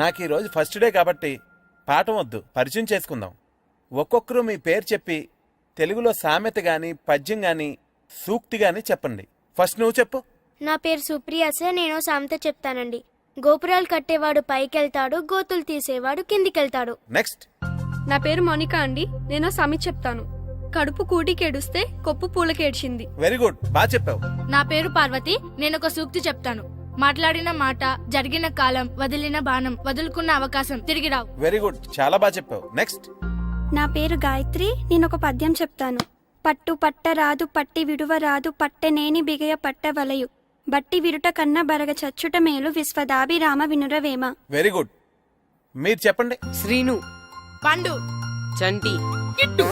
నాకు ఈరోజు ఫస్ట్ డే కాబట్టి పాఠం వద్దు, పరిచయం చేసుకుందాం. ఒక్కొక్కరు మీ పేరు చెప్పి తెలుగులో సామెత గాని, పద్యం గాని, సూక్తి గాని చెప్పండి. ఫస్ట్ నువ్వు చెప్పు. నా పేరు సుప్రియ సార్. నేను సామెత చెప్తానండి. గోపురాలు కట్టేవాడు పైకెళ్తాడు, గోతులు తీసేవాడు కిందికెళ్తాడు. నెక్స్ట్. నా పేరు మోనికా అండి. నేను సామెత చెప్తాను. కడుపు కూటికేడుస్తే కొప్పు పూలకేడ్చింది. వెరీ గుడ్, బాగా చెప్పావు. నా పేరు పార్వతి. నేను ఒక సూక్తి చెప్తాను. మాట్లాడిన మాట, జరిగిన కాలం, వదిలిన బాణం, వదులుకున్న అవకాశం తిరిగి రావు. వెరీ గుడ్, చాలా బాగా చెప్పావు. నెక్స్ట్. నా పేరు గాయత్రి. నేనొక పద్యం చెప్తాను. పట్టు పట్టరాదు పట్టి విడువరాదు పట్టెనేని బిగయ పట్టవలయు బట్టి విరుట కన్న బరగ చచ్చుట మేలు విశ్వదాభిరామ వినురవేమ. వెరీ గుడ్, మీరు చెప్పండి. శ్రీను, పండు, చంటి, కిట్టు.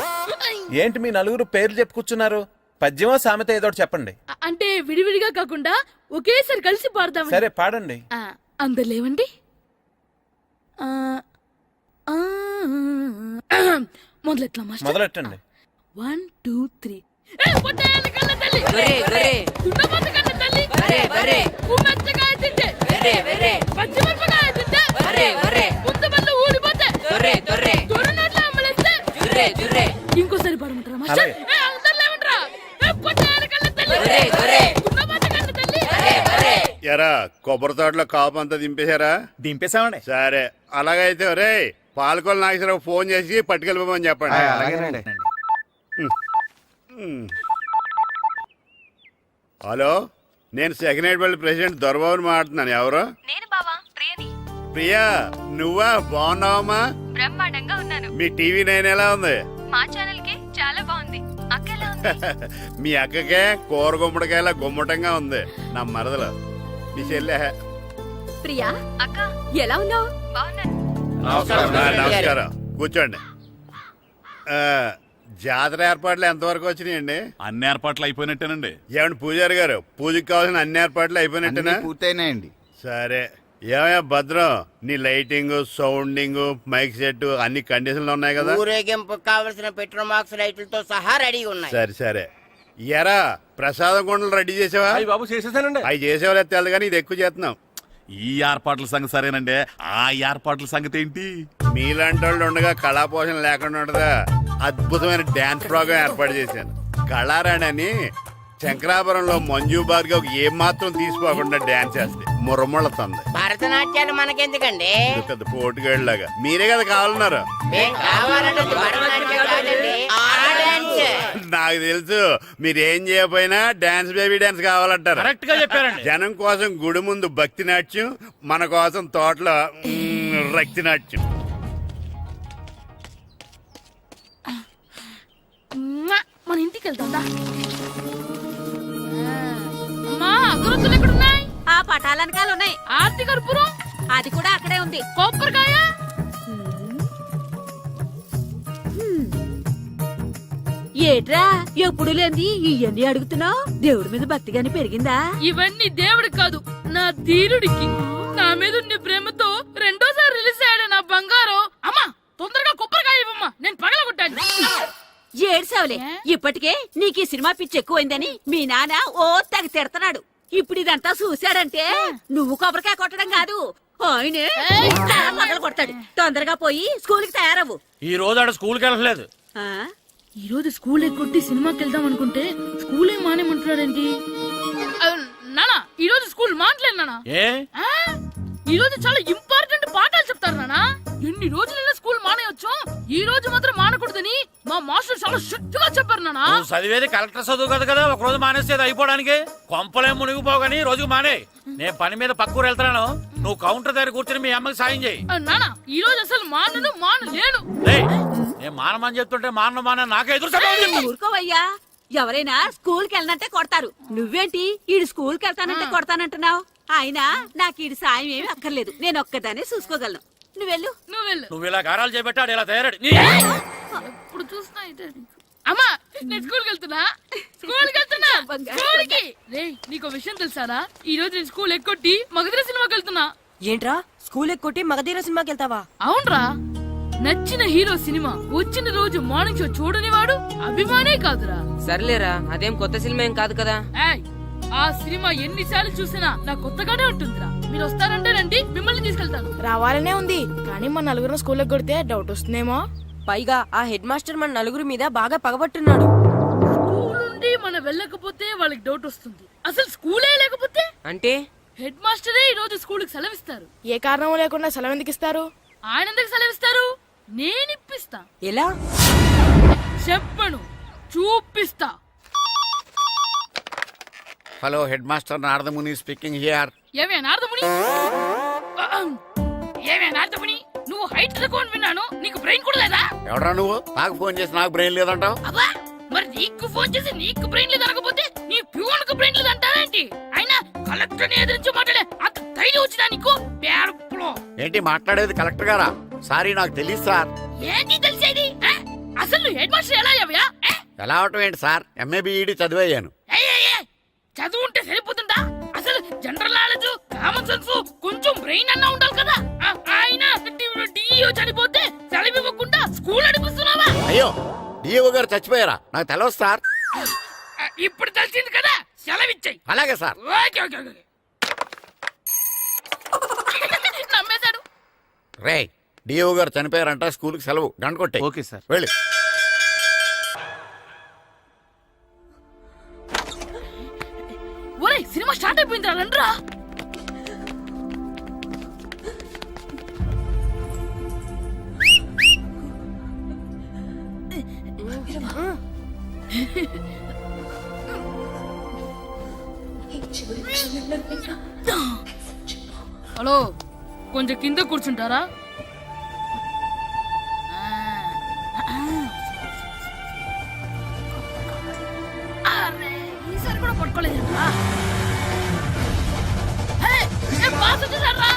ఏంటి మీ నలుగురు పేర్లు చెప్పుకూర్చున్నారు? పద్యమో సామెత ఏదో ఒకటి చెప్పండి. అంటే విడివిడిగా కాకుండా ఒకేసారి కలిసి పాడదాం. సరే పాడండి. అందరు లేవండి. మొదలెట్లా మాస్టర్? మొదలెట్టండి. 1 2 3. గొర్రె, గొర్రె, గొర్రె, ఉమ్మచ్చకాయ తింటే, పచ్చిమిరపకాయ తింటే, ఊడిపోతే, దొరనోట్లో అమ్మలేస్తే, ఇంకోసారి పాడమంటారా మాస్టర్? అలాగే. అందరు లేవండ్రా. ఎరా కొబ్బరి తోటలో కాపు అంతా దింపేశారా? దింపేశామండి. సరే అలాగైతే రే పాలకొల నాగేశ్వరరావు ఫోన్ చేసి పట్టుకెళ్ళిపోమని చెప్పండి. హలో, నేను సెకండ్ హ్యాండ్ బల్లి ప్రెసిడెంట్ దొరబాబుని మాట్లాడుతున్నాను. ఎవరు? నేను బావా ప్రియని. ప్రియా, నువ్వా? బాగున్నావమ్మా? బ్రహ్మాండంగా ఉన్నాను. మీ టీవీ 9 ఎలా ఉంది? మా ఛానల్ కి చాలా బాగుంది. అక్క ఎలా ఉంది? మీ అక్కకే కూర గుమ్మడికాయలా గుమ్మటంగా ఉంది. నా మరదలు మీ చెల్లె. ప్రియా అక్క ఎలా ఉన్నావు? బాగున్నాను. నమస్కారం, కూర్చోండి. జాతర ఏర్పాట్లు ఎంతవరకు వచ్చినాయండి? అన్ని ఏర్పాట్లు అయిపోయినట్టేనండి. ఏమండి పూజారి గారు, పూజకి కావాల్సిన అన్ని ఏర్పాట్లు అయిపోయినట్టేనా? పూర్తయినాయండి. సరే, ఏమయ్యా భద్రం, నీ లైటింగ్, సౌండింగ్, మైక్ సెట్ అన్ని కండిషన్లు ఉన్నాయి కదా? ఊరేగింపు కావలసిన పెట్రోల్ మార్క్స్ లైట్లతో సహా రెడీ ఉన్నాయి. సరే సరే. ఎరా ప్రసాదం కొండలు రెడీ చేసావా? బాబు చేసేసానండి. అవి చేసేవాళ్ళు తెలదు కానీ ఇది ఎక్కువ చేస్తున్నాం. ఈ ఏర్పాట్ల సంగతి సరేనండి, ఆ ఏర్పాట్ల సంగతి ఏంటి? మీలాంటి వాళ్ళు ఉండగా కళాపోషణ లేకుండా ఉండదా? అద్భుతమైన డాన్స్ ప్రోగ్రామ్ ఏర్పాటు చేశాను. కళారాణి అని శంకరాపురంలో మంజు భార్గవ్ ఏం మాత్రం తీసుకోకుండా డాన్స్ చేస్తే మురముళ్ళతుంది. భరతనాట్యాలు మనకెందుకండి? పెద్ద పోటుగాళ్ళలాగా మీరే కదా కావాలన్నారు. మేం కావాలన్నది భరతనాట్యం కాదండి, ఆ డాన్స్. నాకు తెలుసు, మీరేం చేయకపోయినా డాన్స్ బేబీ డాన్స్ కావాలంటారు. కరెక్ట్ గా చెప్పారండి. జనం కోసం గుడి ముందు భక్తి నాట్యం, మన కోసం తోటలో రక్తి నాట్యం. మన ఇంటికి వెళ్తాం. అమ్మా, అగరొత్తులు ఎక్కడున్నాయి? ఆ పటాలనకాలు ఉన్నాయి. ఆర్తి కర్పూరం అది కూడా అక్కడే ఉంది. కొబ్బరికాయ ఏట్రా ఎప్పుడు లేని ఇవన్నీ అడుగుతున్నావు? దేవుడి మీద భక్తి గాని పెరిగిందా? ఇవన్నీ దేవుడికి కాదు, నా ధీరుడికి. నా మీద ఉన్న ప్రేమతో రెండోసారి రిలీజ్ అయ్యాడు నా బంగారం. అమ్మా, తొందరగా కొబ్బరికాయ ఇవ్వమ్మా, నేను పగలగొట్టాను. ఏడ్సావులే, ఇప్పటికే నీకు ఈ సినిమా పిచ్చి ఎక్కువైందని మీ నాన్న ఓ తెగ తిడతాడు. ఇప్పుడు ఇదంతా చూశాడంటే నువ్వు కొబ్బరికాయ కొట్టడం కాదు, ఆయనే పగల కొడతాడు. తొందరగా పోయి స్కూల్ కి తయారవు. ఈ రోజు ఆడ స్కూల్కి వెళ్ళలేదు. ఈ రోజు స్కూల్ ఎక్కొట్టి సినిమాకి వెళ్దాం అనుకుంటే స్కూల్ ఏం మానేమంటున్నాడేంటి? నానా, ఈ రోజు స్కూల్ మానట్లేదు నానా. ఏ ఈ రోజు చాలా ఇంపార్టెంట్ పాఠాలు చెప్తారు నానా. ఎన్ని రోజులైనా స్కూల్ మానేయొచ్చు, ఈ రోజు మాత్రం మానకూడదని మా మాస్టర్ చాలా స్ట్రిక్ట్ గా చెప్పారు నానా. నువ్వు చదివేది కలెక్టర్ చదువు కదా కదా, ఒక రోజు మానేసేది అయిపోవడానికి. కొంపలేం మునిగిపోగాని రోజుకు మానే. నేను పని మీద పక్కూరు వెళ్తాను, నువ్వు కౌంటర్ దగ్గర కూర్చొని మీ అమ్మకి సాయం చేయి. నానా, ఈ రోజు అసలు మానలేను. నేను మానమని చెప్తుంటే మాన నాకే ఎదురు ఊరుకోవయ్యా, ఎవరైనా స్కూల్ కి వెళ్ళనంటే కొడతారు. నువ్వేంటి ఈడు స్కూల్ కి వెళ్తానంటే కొడతానంటున్నావు? అయినా నాకు ఈడు సాయం ఏమి అక్కర్లేదు, నేను ఒక్కదానే చూసుకోగలను. నువ్వెళ్ళు. నువ్వు ఇలా గారాలు చేపెట్టాడు ఇలా తయారాడు. ఇప్పుడు చూస్తున్నా అమ్మా, నేను స్కూల్కి వెళ్తున్నా. స్కూల్కి రేయ్, నీకు విషయం తెలుసారా? ఈ రోజు నేను స్కూల్ ఎక్కొట్టి మగధీర సినిమాకి వెళ్తున్నా. ఏంట్రా స్కూల్ ఎక్కొట్టి మగధీర సినిమాకి వెళ్తావా? అవునరా, నచ్చిన హీరో సినిమా వచ్చిన రోజు మార్నింగ్ షో చూడని వాడు అభిమానే కాదురా. సర్లేరా, అదేం కొత్త సినిమా ఏం కాదు కదా. ఏయ్, ఆ సినిమా ఎన్నిసార్లు చూసినా నాకు కొత్తగానే ఉంటుందిరా. మీరు వస్తారంటే రండి, మిమ్మల్ని తీసుకెళ్తాను. రావాలనే ఉంది, కానీ మా నలుగురు స్కూల్ కొడితే డౌట్ వస్తుందేమో. పైగా ఆ హెడ్ మాస్టర్ మన నలుగురు మీద బాగా పగబట్టున్నాడు. స్కూల్ నుండి మనం వెళ్ళకపోతే వాళ్ళకి డౌట్ వస్తుంది. అసలు స్కూలే లేకపోతే అంటే హెడ్ మాస్టరే ఈ రోజు స్కూల్ కి సెలవిస్తారు. ఏ కారణం లేకుండా సెలవు ఎందుకు ఇస్తారు? ఆయన ఎందుకు సెలవిస్తారు? నేను ఇప్పిస్తా. ఎలా చెప్పను, చూపిస్తా. Hello head master Naradamuni speaking here. ఏమే నారదముని, ఏమే నారదముని, నువ్వు హైట్ రికార్డ్ విన్నాను, నీకు బ్రెయిన్ కూడా లేదా? ఎవడ్రా నువ్వు? నాకు ఫోన్ చేసి నాకు బ్రెయిన్ లేదంటావు? అబ్బా, మరి నీకు ఫోన్ చేసి నీకు బ్రెయిన్ లేదు అనకపోతే నీ ప్యూన్ కు బ్రెయిన్ లేదు అంటారేంటి? అయినా కలెక్టర్ ని ఎదిరించి మాట్లాడే అంత ధైర్యం వచ్చినా నీకు? పేరులో ఏంటి మాట్లాడేది కలెక్టర్ గారా? సారీ నాకు తెలియదు సార్. ఏంటి తెలిసేది? అసలు నువ్వు హెడ్ మాస్టర్ ఎలా అయ్యావ్యా? ఎలా అవటం ఏంటి సార్, ఎంఏ బిఈడి చదివయ్యాను. చదువు ఉంటే సరిపోతుందా? అసలు జనరల్ నాలెడ్జ్, కామన్ సెన్స్, కొంచెం బ్రెయిన్ అన్నా ఉండాలి కదా. ఆయన డిఇఓ చనిపోతే సెలవు ఇవ్వకుండా స్కూల్ నడిపిస్తున్నావా? అయ్యో, డిఓ గారు చచ్చిపోయారా? నాకు తెలియదు సార్. ఇప్పుడు తెలిసింది కదా, సెలవు ఇచ్చాయి. అలాగే సార్. Okay okay okay. నమ్మేశాడు. రే, డిఓ గారు చనిపోయారంట, స్కూల్కి సెలవు, గంట కొట్టే. Okay sir. వెళ్ళి. ఒరేయ్, సినిమా స్టార్ట్ అయిపోయింది రండ్రా. హలో, కొంచెం కింద కూర్చుంటారా? అరే, ఈసారి కూడా పట్టుకోలేదంటా. బాస్ వచ్చేసారా?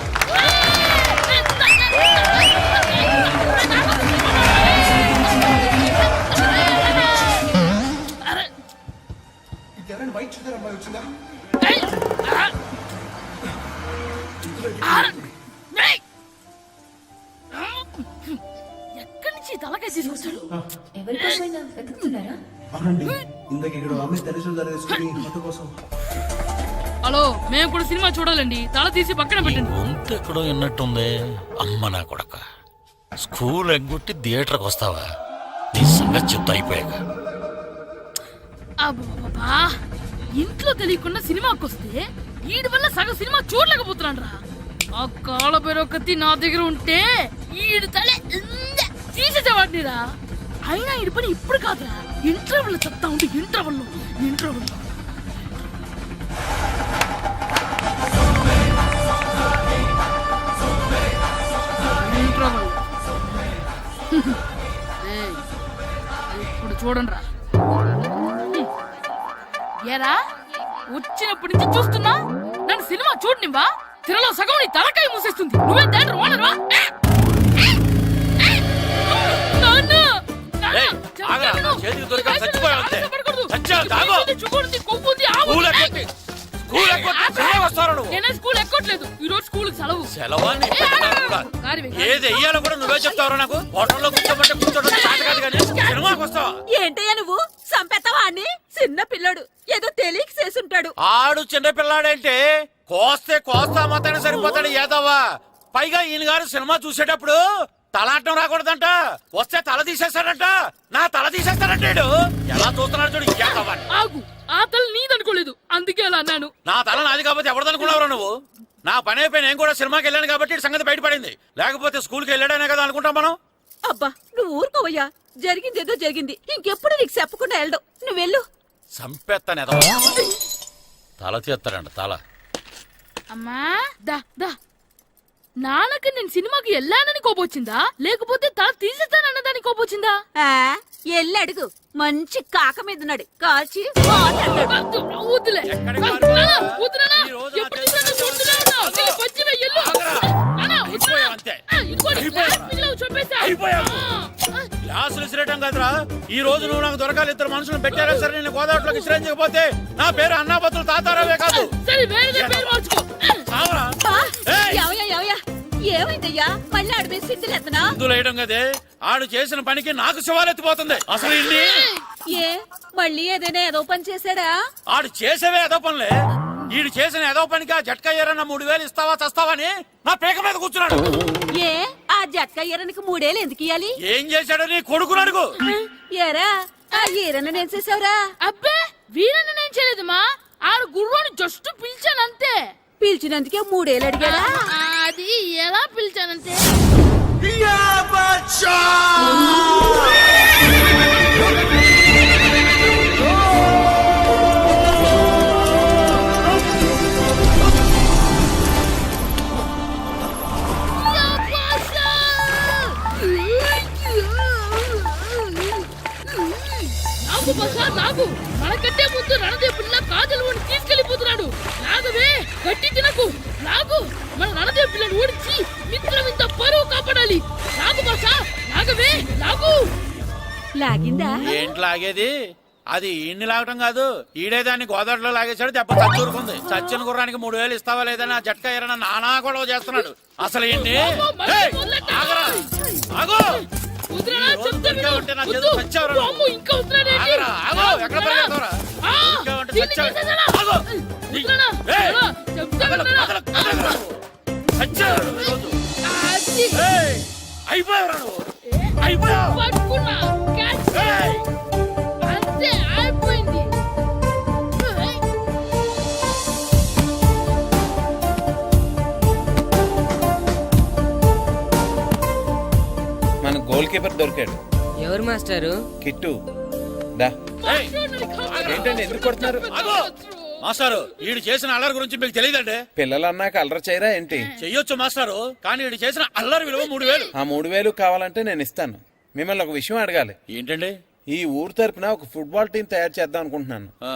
ఎక్కడి నుంచి తలకాయ తీసుకొచ్చాడు? హలో, మేము కూడా సినిమా చూడాలండి. తల తీసి పక్కన పెట్టండి. గొంతు ఎక్కడో విన్నట్టుంది. అమ్మ నా కొడక, స్కూల్ ఎగ్గొట్టి థియేటర్కి వస్తావా? నీ సంగతి చెప్తా అయిపోయాక. అబ్బా, ఇంట్లో తెలియకుండా సినిమాకి వస్తే వీడి వల్ల సగం సినిమా చూడలేకపోతున్నాను రా. ఆ కాళ్ళ బెరొకతి నా దగ్గర ఉంటే ఈడు తలే తీసేసేవాడిని రా. అయినా ఈడి పని ఇప్పుడు కాదురా, ఇంటర్వెల్ చెప్తా ఉంటే ఇంటర్వెల్ ఇప్పుడు చూడండి రా. ఏరా, వచ్చినప్పటి నుంచి చూస్తున్నా, నన్ను సినిమా చూడనివ్వా? తిరలో సగం నీ తలకాయ మూసేస్తుంది. నువ్వే థియేటర్ ఓనర్వా? స్కూల్ ఎక్కట్లేదు, ఈ రోజు స్కూల్ సెలవు. ఏది వెయ్యాలో కూడా నువ్వే చెప్తావు. నాకు హోటల్లో కూర్చోబట్టే కూర్చోడం కాదు కానీ సినిమాకి వస్తావా? ఏంటయ్యా నువ్వు? సంపెత్తవా అని? చిన్న పిల్లడు ఏదో తెలియక చేసుంటాడు. ఆడు చిన్న పిల్లాడంటే కోస్తే కోస్తా మాత్రమే సరిపోతాడు ఏదవ్వా. పైగా ఈయన గారు సినిమా చూసేటప్పుడు తలాటం రాకూడదంట, వస్తే తల తీసేస్తాడంట. నా తల తీసేస్తాడంటాడు. ఎలా చూస్తున్నాడు చూడు. ఇంకేదవ్వా, ఆగు, ఆ తల నీదనుకోలేదు, అందుకే అలా అన్నాను. నా తల నాది కాబట్టి ఎవరిదనుకున్నావురా నువ్వు? నా పని అయిపోయి నేను కూడా సినిమాకి వెళ్ళాను కాబట్టి సంగతి బయటపడింది. లేకపోతే స్కూల్కి వెళ్ళాడనే కదా అనుకుంటాం మనం. అబ్బా, నువ్వు ఊరుకోవయ్యా. జరిగిందేదో జరిగింది, ఇంకెప్పుడు నీకు చెప్పకుండా వెళ్ళడు. నువ్వు వెళ్ళు. సంపెత్తాను ఎద తల తీస్తాడంట తల. అమ్మా దా దా, నాన్నకి నేను సినిమాకి వెళ్ళానని కోపొచ్చిందా, లేకపోతే తల తీసేస్తానన్నదాని కోపొచ్చిందా? ఎల్లి అడుగు. మంచి కాక మీద ఉన్నాడు, కాల్చి వద్దులే. గ్లాసులు విసిరేయటం కాదురా. ఈ రోజు నువ్వు నాకు దొరకాలి. ఇద్దరు మనుషులు పెట్టారా సరే, నేను గోదావరిలోకి విసిరించకపోతే నా పేరు అన్నాపత్రులు తాతారావే కాదు. ఏమైందయ్యా? మళ్ళీ ఆడు మీద సిందులు ఎత్తనా? వేయడం కదే, ఆడు చేసిన పనికి నాకు శివాలెత్తిపోతుంది. అసలు ఏ మళ్ళీ ఏదైనా ఏదో పని చేశాడా? ఆడు చేసేవే ఏదో పనులే. ఈడు చేసిన ఏదో పనికి ఆ జట్కా ఏరన్నా 3000 ఇస్తావా చస్తావని నా పేక మీద కూర్చున్నాడు. ఏ ఆ జట్కా ఈరనికి 3000 ఎందుకు ఇయ్యాలి? ఏం చేశాడో నీ కొడుకుని అడుగు. ఏరా, ఆ ఈరన్న నేను చేసావురా? అబ్బే, వీరన్న నేను చేయలేదమ్మా. ఆడు గుర్రాన్ని జస్ట్ పిలిచానంతే. పిలిచినందుకే 3000 అడిగాడా? అది ఎలా పిలిచానంతే. నడదే పిల్ల కాజల్ ఓడి తీసుకెళ్లిపోతున్నాడు. లాగవే, గట్టి తినకు, లాగు. మన నడదే పిల్లని ఓడించి మిత్రం ఇంత పరువు కాపాడాలి. లాగు బాసా, లాగవే, లాగు. లాగిందా? ఏంటి లాగేది? అది ఈయన్ని లాగటం కాదు, ఈడే దాన్ని గోదావరిలో లాగేశాడు. దెబ్బ చచ్చూరుకుంది. చచ్చిన గుర్రానికి 3000 ఇస్తావా లేదని ఆ జట్కా ఎరన నానా గొడవ చేస్తున్నాడు. అసలు ఏంటి? ఆగరా, ఆగు. వదిలేనా, ఈ రోజు చెప్తే దొరికా విను. ఉంటే నా వద్దు. చేతిలో చచ్చావురా నువ్వు. అమ్మో, ఇంకా వదిలేనేంటి? ఆగరా, ఆగు. ఎక్కడ పరిగెడతావురా? ఆ, దొరికా ఉంటే దీన్ని చచ్చావు. చేసేసానా? ఆగు. వదిలేనా? ఏయ్. అలా, చెప్తే కదలకు, వినరా? కదలకు, కదలకు నువ్వు. చచ్చావురా నువ్వు ఈరోజు. అది. ఏయ్, అయిపోయావురా నువ్వు. అయిపోయావు. పట్టుకున్నా, క్యాచ్. ఏయ్. అంతే, అయిపోయింది. ఏయ్. మన గోల్ కీపర్ దొరికాడు, ఎవరు మాస్టారు? కిట్టు. దా. ఏయ్. ఏంటండి, ఎందుకు కొడుతున్నారు? ఆగు. మాస్టారు, వీడు చేసిన అల్లరి గురించి మీకు తెలియదండి. పిల్లలు అన్నాక అల్లరి చేయరా ఏంటి? చెయ్యొచ్చు మాస్టారు, కానీ వీడు చేసిన అల్లరి విలువ 3000. ఆ 3000 కావాలంటే నేను ఇస్తాను. మిమ్మల్ని ఒక విషయం అడగాలి. ఏంటండి? ఈ ఊరు తరపున ఒక ఫుట్బాల్ టీం తయారు చేద్దాం అనుకుంటున్నాను. ఆ,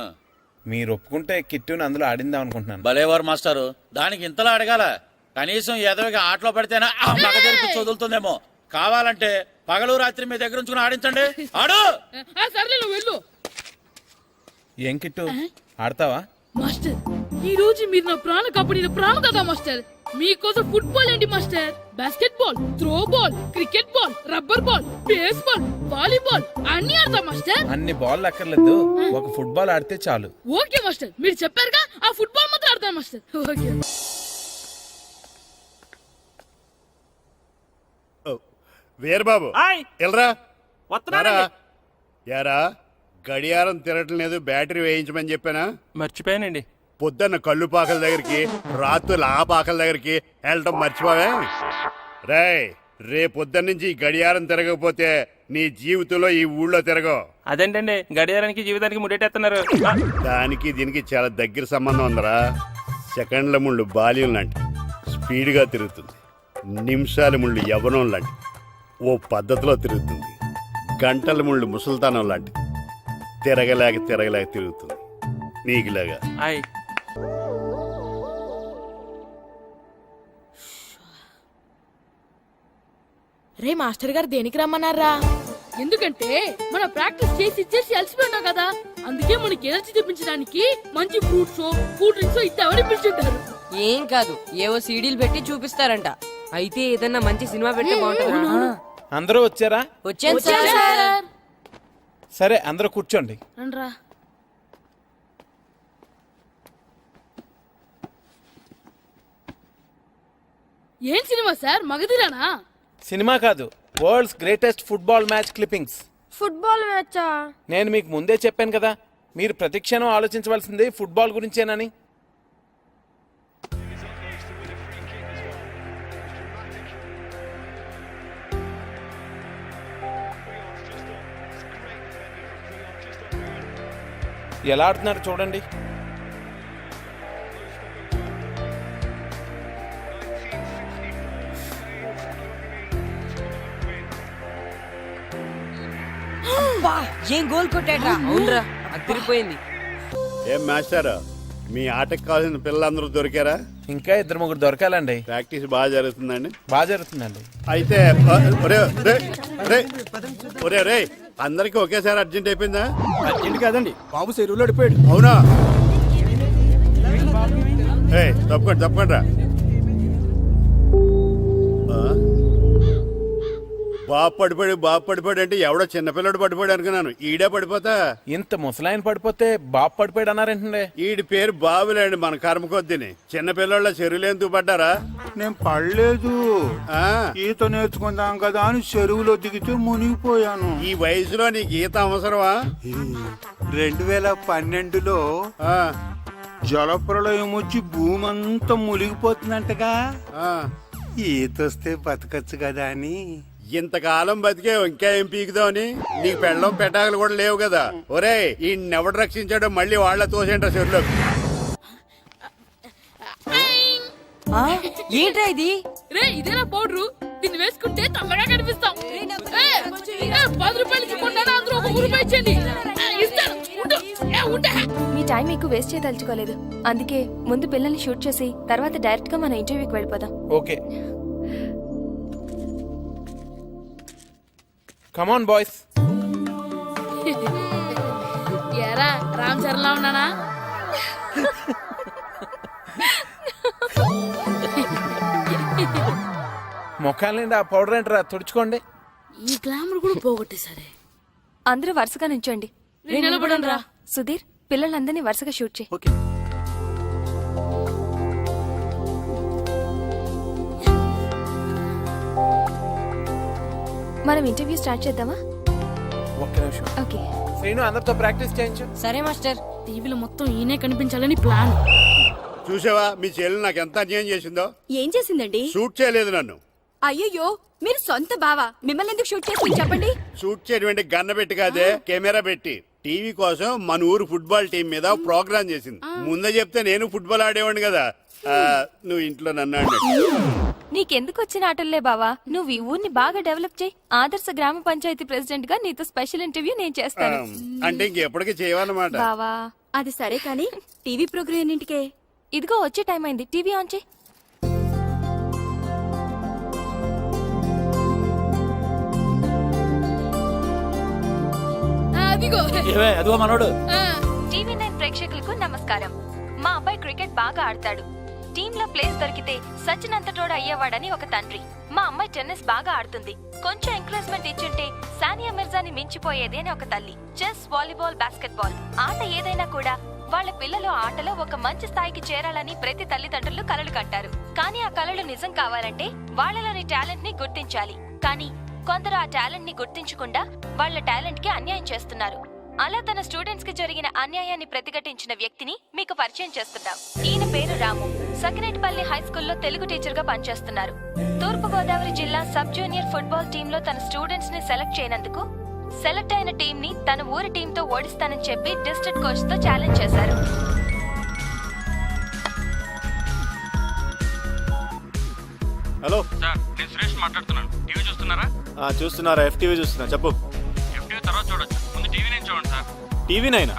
మీరు ఒప్పుకుంటే కిట్టుని అందులో ఆడిందాం అనుకుంటున్నాను. భలేవారు మాస్టారు, దానికి ఇంతలా అడగాల? కనీసం ఏదోగా ఆటలో పడితేనా ఆ మగ తెరిపి చదువుతుందేమో. కావాలంటే పగలు రాత్రి మీ దగ్గర ఉంచుకుని ఆడించండి. ఆడు. సర్లే, నువ్వు వెళ్ళు. ఏం కిట్టు, ఆడతావా? మాస్టర్, ఈ రోజు మీరు నా ప్రాణ కాపాడిన ప్రాణం కదా మాస్టర్. మీకోసం ఫుట్బాల్ ఏంటి master? Basket ball, throw ball, cricket ball, rubber ball, base ball, volleyball అన్ని ఆడతా మాస్టర్. అన్ని బాల్ అక్కర్లేదు, ఒక ఫుట్బాల్ ఆడితే చాలు. ఓకే మాస్టర్, మీరు చెప్పారుగా, ఆ ఫుట్బాల్ మాత్రం ఆడతాను మాస్టర్. ఓకే. వీరబాబు ఆయ్, ఎల్రా. వస్తున్నానండి. రారా. యారా, గడియారం తిరగటం లేదు, బ్యాటరీ వేయించమని చెప్పానా? మర్చిపోయానండి. పొద్దున్న కళ్ళు పాకల దగ్గరికి, రాత్రులు ఆ పాకల దగ్గరికి వెళ్ళటం మర్చిపోవే. రేయ్, రేపొద్దున్న నుంచి ఈ గడియారం తిరగకపోతే నీ జీవితంలో ఈ ఊళ్ళో తిరగవు. అదేంటండి, గడియారానికి జీవితానికి ముడేటేస్తున్నారు. దానికి దీనికి చాలా దగ్గర సంబంధం ఉందరా. సెకండ్ల ముళ్ళు బాల్యం లాంటి స్పీడ్గా తిరుగుతుంది. నిమిషాల ముళ్ళు యవ్వనం లాంటి ఓ పద్ధతిలో తిరుగుతుంది. గంటల ముళ్ళు ముసల్తానం లాంటి తిరగలేక తిరుగుతుంది. నీకులాగా. ఆయ్, రే మాస్టర్ గారు దేనికి రమ్మన్నారా? ఎందుకంటే మనం ప్రాక్టీస్ చేసి చేసి అలసిపోయినాం కదా, అందుకే మనకి ఎనర్జీ తెప్పించడానికి మంచి ఫ్రూట్స్, కూల్ డ్రింక్స్ ఇద్దామని పిలిచింటారు. ఏం కాదు, ఏవో సీడీలు పెట్టి చూపిస్తారంట. అయితే ఏదన్నా మంచి సినిమా పెడితే బాగుంటుంది. అందరూ వచ్చారా? వచ్చాను సార్. సరే, అందరూ కూర్చోండి. రండ్రా. ఏం సినిమా సార్, మగధిరానా? సినిమా కాదు, world's greatest football match clippings. Football మ్యాచా? నేను మీకు ముందే చెప్పాను కదా, మీరు ప్రతి క్షణం ఆలోచించవలసింది ఫుట్బాల్ గురించేనని. ఎలా ఆడుతున్నారు చూడండి. ఏం గోల్ కొట్టాడ్రా! అవునరా, అదిరిపోయింది. ఏం మాస్టర్, మీ ఆటకు కావాల్సిన పిల్లలందరూ దొరికారా? ఇంకా 2-3 దొరకాలండి. ప్రాక్టీస్ బాగా జరుగుతుందండి? బాగా జరుగుతుందండి. అయితే ఒరే అందరికి ఒకేసారి అర్జెంట్ అయిపోయిందా? అర్జెంట్ కాదండి, బాబు చెరువులో అడిపోయాడు. అవునా? తప్పకుండా రా. బాబు పడిపోయాడు అంటే ఎవడో చిన్నపిల్లడు పడిపోయాడు అనుకున్నాను. ఈడే పడిపోతా. ఇంత ముసలాయన పడిపోతే బాబు పడిపోయాడు అన్నారేంటండి? ఈడి పేరు బాబులేండి, మన కర్మ కొద్దిని. చిన్నపిల్లల చెరువులు ఎందుకు పడ్డారా? నేను పడలేదు, ఈత నేర్చుకుందాం కదా అని చెరువులో దిగితే మునిగిపోయాను. ఈ వయసులో నీకు ఈత అవసరమా? 2012లో జలప్రళయం వచ్చి భూమి అంతా మునిగిపోతుందంటగా. ఈత వస్తే బతకచ్చు కదా అని. ఇంతకాలం బతికే ఇంకా ఏం పీకుదామని? నీకు పెళ్ళం పెట్టాకలు కూడా లేవు కదా. ఒరే, ఈ ఎవడు రక్షించాడో మళ్ళీ వాళ్ళ తోసేంట చెరువులో. ఏంట్రా ఇది? రే, ఇదేనా పౌడరు? దీన్ని వేసుకుంటే తమ్మగా కనిపిస్తాం. 10 రూపాయలు ఇచ్చుకుంటాను, అందరూ 1 రూపాయి ఇచ్చేయండి. ఇస్తాను. ఉండు. టైం ఎక్కువ వేస్ట్ చేయదలుచుకోలేదు. అందుకే ముందు పిల్లల్ని షూట్ చేసి తర్వాత డైరెక్ట్ గా మన ఇంటర్వ్యూకి వెళ్ళిపోదాం. Okay, come on boys. ఎరా రామ్ చరణ్ లా ఉన్నానా? ముఖాల నిండా ఆ పౌడర్ ఏంట్రా, తుడుచుకోండి. ఈ గ్లామర్ కూడా పోగొట్టేసరే. అందరూ వరుసగా నించోండి. నిలబడండి రా. సుధీర్, పిల్లలందరినీ వరుసగా షూట్ చేయి. ఓకే. మనం ఇంటర్వ్యూ స్టార్ట్ చేద్దామా? ఒక్క నిమిషం. ఓకే. శ్రీను, అందరితో ప్రాక్టీస్ చేయించు. సరే మాస్టర్. టీవీలో మొత్తం ఈయనే కనిపించాలని ప్లాన్. చూసావా మీ చెల్లి నాకు ఎంత అన్యాయం చేసిందో? ఏం చేసిందండి? షూట్ చేయలేదు నన్ను. అయ్యయ్యో, మీరు సొంత బావా, మిమ్మల్ని ఎందుకు షూట్ చేసి చెప్పండి. షూట్ చేయడం గన్న పెట్టి కాదే, కెమెరా పెట్టి. టీవీ కోసం మన ఊరు ఫుట్బాల్ టీం మీద ప్రోగ్రామ్ చేసింది. ముందే చెప్తే నేను ఫుట్బాల్ ఆడేవాడిని కదా. నువ్వు ఇంట్లో నన్ను ఆడినట్టు. నీకెందుకు వచ్చిన ఆటల్లే బావా, నువ్వు ఈ ఊరిని బాగా డెవలప్ చేయి. ఆదర్శ గ్రామ పంచాయతీ ప్రెసిడెంట్ గా నీతో స్పెషల్ ఇంటర్వ్యూ నేను చేస్తాను. అంటే ఇంకెప్పటికీ చేయవన్నమాట. బావా, అది సరే కానీ టీవీ ప్రోగ్రామ్ ఎన్నింటికే? ఇదిగో వచ్చే టైం అయింది, టీవీ ఆన్ చేయి. అదిగో అదిగో మనోడు. టీవీ9 ప్రేక్షకులకు నమస్కారం. మా అబ్బాయి క్రికెట్ బాగా ఆడతాడు. టీంలో ప్లేస్ దొరికితే సచిన్ అంతటోడు అయ్యేవాడని ఒక తండ్రి. మా అమ్మాయి టెన్నిస్ బాగా ఆడుతుంది. కొంచెం ఎంకరేజ్మెంట్ ఇచ్చుంటే సానియా మిర్జాని మించిపోయేది అని ఒక తల్లి. చెస్, వాలీబాల్, బాస్కెట్బాల్ ఆట ఏదైనా కూడా వాళ్ళ పిల్లలు ఆటలో ఒక మంచి స్థాయికి చేరాలని ప్రతి తల్లిదండ్రులు కలలు కంటారు. కానీ ఆ కలలు నిజం కావాలంటే వాళ్ళలోని టాలెంట్ ని గుర్తించాలి. కానీ కొందరు ఆ టాలెంట్ ని గుర్తించకుండా వాళ్ళ టాలెంట్ కి అన్యాయం చేస్తున్నారు. అలా తన స్టూడెంట్స్ కి జరిగిన అన్యాయాన్ని ప్రతిఘటించిన వ్యక్తిని మీకు పరిచయం చేస్తున్నాం. ఈయన పేరు రాము. సకినేటిపల్లి హై స్కూల్లో తెలుగు టీచర్ గా పనిచేస్తున్నారు. తూర్పు గోదావరి జిల్లా సబ్ జూనియర్ ఫుట్బాల్ టీమ్ లో తన స్టూడెంట్స్ ని సెలెక్ట్ చేయనందుకు సెలెక్ట్ అయిన టీం ని తన ఊరి టీం తో ఓడిస్తానని చెప్పి డిస్ట్రిక్ట్ కోచ్ తో ఛాలెంజ్ చేశారు. హలో సార్, నేను సురేష్ మాట్లాడుతున్నాను. టీవీ చూస్తున్నారా? చూస్తున్నారా? FTV చూస్తున్నా. చెప్పు. FTV తర్వాత చూడొచ్చు, ముందు టీవీ నేను చూడండి సార్. TV9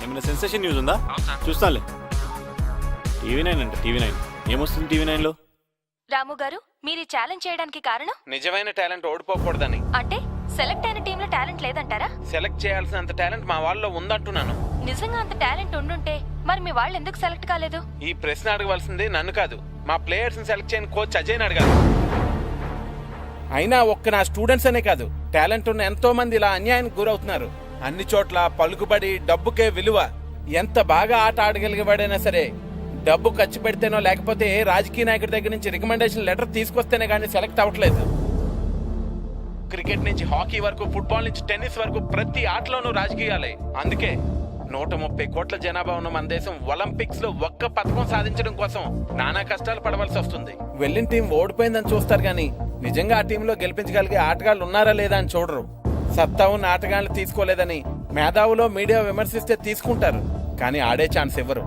ఏమైనా సెన్సేషన్ న్యూస్ ఉందా? అవును సార్. చూస్తానులే. TV9 అంటే TV9 ఏమొస్తుంది TV9 లో? రాము గారు, మీరు ఈ ఛాలెంజ్ చేయడానికి కారణం? నిజమైన టాలెంట్ ఓడిపోకూడదని. అంటే సెలెక్ట్ అయిన టీంలో టాలెంట్ లేదంటారా? సెలెక్ట్ చేయాల్సినంత టాలెంట్ మా వాళ్ళలో ఉందంటున్నాను. నిజంగా అంత టాలెంట్ ఉండుంటే మరి మీ వాళ్ళు ఎందుకు సెలెక్ట్ కాలేదు? ఈ ప్రశ్న అడగవలసింది నన్ను కాదు, మా ప్లేయర్స్ ని సెలెక్ట్ చేయని కోచ్ అజయ్ అడగాలి. అయినా ఒక్క నా స్టూడెంట్స్ అనే కాదు, టాలెంట్ ఉన్న ఎంతో మంది ఇలా అన్యాయానికి గురవుతున్నారు. అన్ని చోట్ల పలుకుబడి, డబ్బుకే విలువ. ఎంత బాగా ఆట ఆడగలిగేవాడైనా సరే డబ్బు ఖర్చు పెడితేనో లేకపోతే ఏ రాజకీయ నాయకుడి దగ్గర నుంచి రికమెండేషన్ లెటర్ తీసుకొస్తేనే కానీ సెలెక్ట్ అవ్వట్లేదు. క్రికెట్ నుంచి హాకీ వరకు, ఫుట్బాల్ నుంచి టెన్నిస్ వరకు ప్రతి ఆటలోనూ రాజకీయాలే. అందుకే 130 కోట్ల జనాభా ఉన్న మన దేశం ఒలింపిక్స్ లో ఒక్క పథకం సాధించడం కోసం నానా కష్టాలు పడవలసి వస్తుంది. వెళ్ళిన టీం ఓడిపోయిందని చూస్తారు కానీ నిజంగా ఆ టీంలో గెలిపించగలిగే ఆటగాళ్ళు ఉన్నారా లేదా అని చూడరు. సత్తా ఉన్న ఆటగాళ్ళు తీసుకోలేదని మేధావులో మీడియా విమర్శిస్తే తీసుకుంటారు, కానీ ఆడే ఛాన్స్ ఇవ్వరు.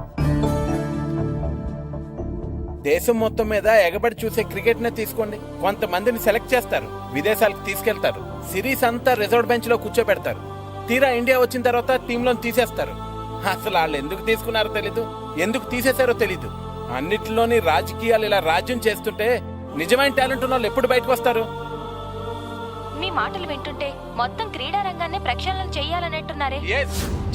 దేశం మొత్తం మీద ఎగబడి చూసే క్రికెట్ నే తీసుకోండి. కొంతమందిని సెలెక్ట్ చేస్తారు, విదేశాలకు తీసుకెళ్తారు, సిరీస్ అంతా రిజర్వ్ బెంచ్ లో కూర్చోబెడతారు. తీరా ఇండియా వచ్చిన తర్వాత టీంలో తీసేస్తారు. అసలు వాళ్ళు ఎందుకు తీసుకున్నారో తెలీదు, ఎందుకు తీసేశారో తెలీదు. అన్నిటిలోని రాజకీయాలు ఇలా రాజ్యం చేస్తుంటే నిజమైన టాలెంట్ ఉన్న వాళ్ళు ఎప్పుడు బయటకు వస్తారు? మీ మాటలు వింటుంటే మొత్తం క్రీడా రంగాన్ని ప్రక్షాళన చెయ్యాలనంటున్నారే.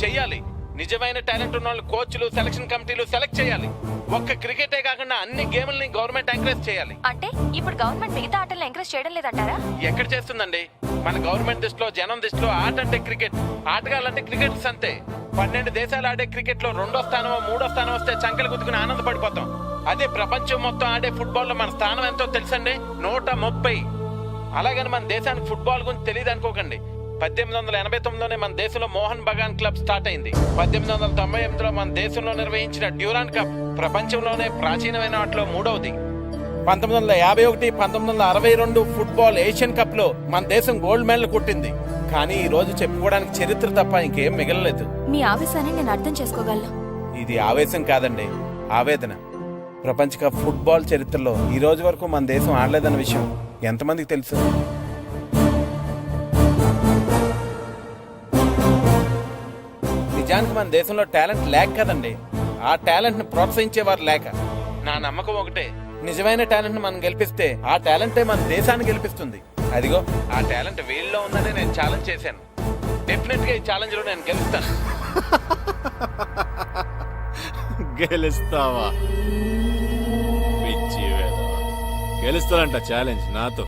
చెయ్యాలి. నిజమైన టాలెంట్ ఉన్న వాళ్ళు కోచ్లు, సెలక్షన్ కమిటీలు సెలెక్ట్ చేయాలి. ఒక్క క్రికెటే కాకుండా అన్ని గేమ్లని గవర్నమెంట్ ఎంకరేజ్ చేయాలి. అంటే ఇప్పుడు గవర్నమెంట్ మిగతా ఆటలను ఎంకరేజ్ చేయడం లేదంటారా? ఎక్కడ చేస్తుందండి? మన గవర్నమెంట్ దృష్టిలో, జనం దృష్టిలో ఆట అంటే క్రికెట్, ఆటగాళ్ళంటే క్రికెటర్స్ అంతే. 12 దేశాలు ఆడే క్రికెట్ లో 2వ స్థానమో 3వ స్థానం వస్తే చంకలు గుద్దుకుని ఆనందపడిపోతాం. అదే ప్రపంచం మొత్తం ఆడే ఫుట్బాల్ లో మన స్థానం ఎంతో తెలుసండి, 130. అలాగని మన దేశానికి ఫుట్బాల్ గురించి తెలియదు అనుకోకండి. 1889లోనే మన దేశంలో మోహన్ బగాన్ క్లబ్ స్టార్ట్ అయింది. 1898లో మన దేశంలో నిర్వహించిన డ్యూరాన్ కప్ ప్రపంచంలోనే ప్రాచీనమైన వాటిలో 3వది. 1951, 1962 ఫుట్బాల్ ఏషియన్ కప్ లో మన దేశం గోల్డ్ మెడల్ కొట్టింది. కానీ ఈ రోజు చెప్పుకోవడానికి చరిత్ర తప్ప ఇంకేం మిగలలేదు. మీ ఆవేశాన్ని నేను అర్థం చేసుకోగలను. ఇది ఆవేశం కాదండి, ఆవేదన. ప్రపంచ కప్ ఫుట్బాల్ చరిత్రలో ఈ రోజు వరకు మన దేశం ఆడలేదన్న విషయం ఎంతమందికి తెలుసు? నిజానికి మన దేశంలో టాలెంట్ లేక కదండి, ఆ టాలెంట్ ని ప్రోత్సహించేవారు లేక. నా నమ్మకం ఒకటే, నిజమైన టాలెంట్ ని మనం గెలిపిస్తే ఆ టాలెంటే మన దేశాన్ని గెలిపిస్తుంది. అదిగో ఆ టాలెంట్ వీళ్ళలో ఉందని నేను ఛాలెంజ్ చేశాను. డెఫినెట్ గా ఈ ఛాలెంజ్ లో నేను గెలుస్తాను. గెలుస్తావా? పిచ్చి వేధవా. గెలుస్తానంట ఛాలెంజ్ నాతో.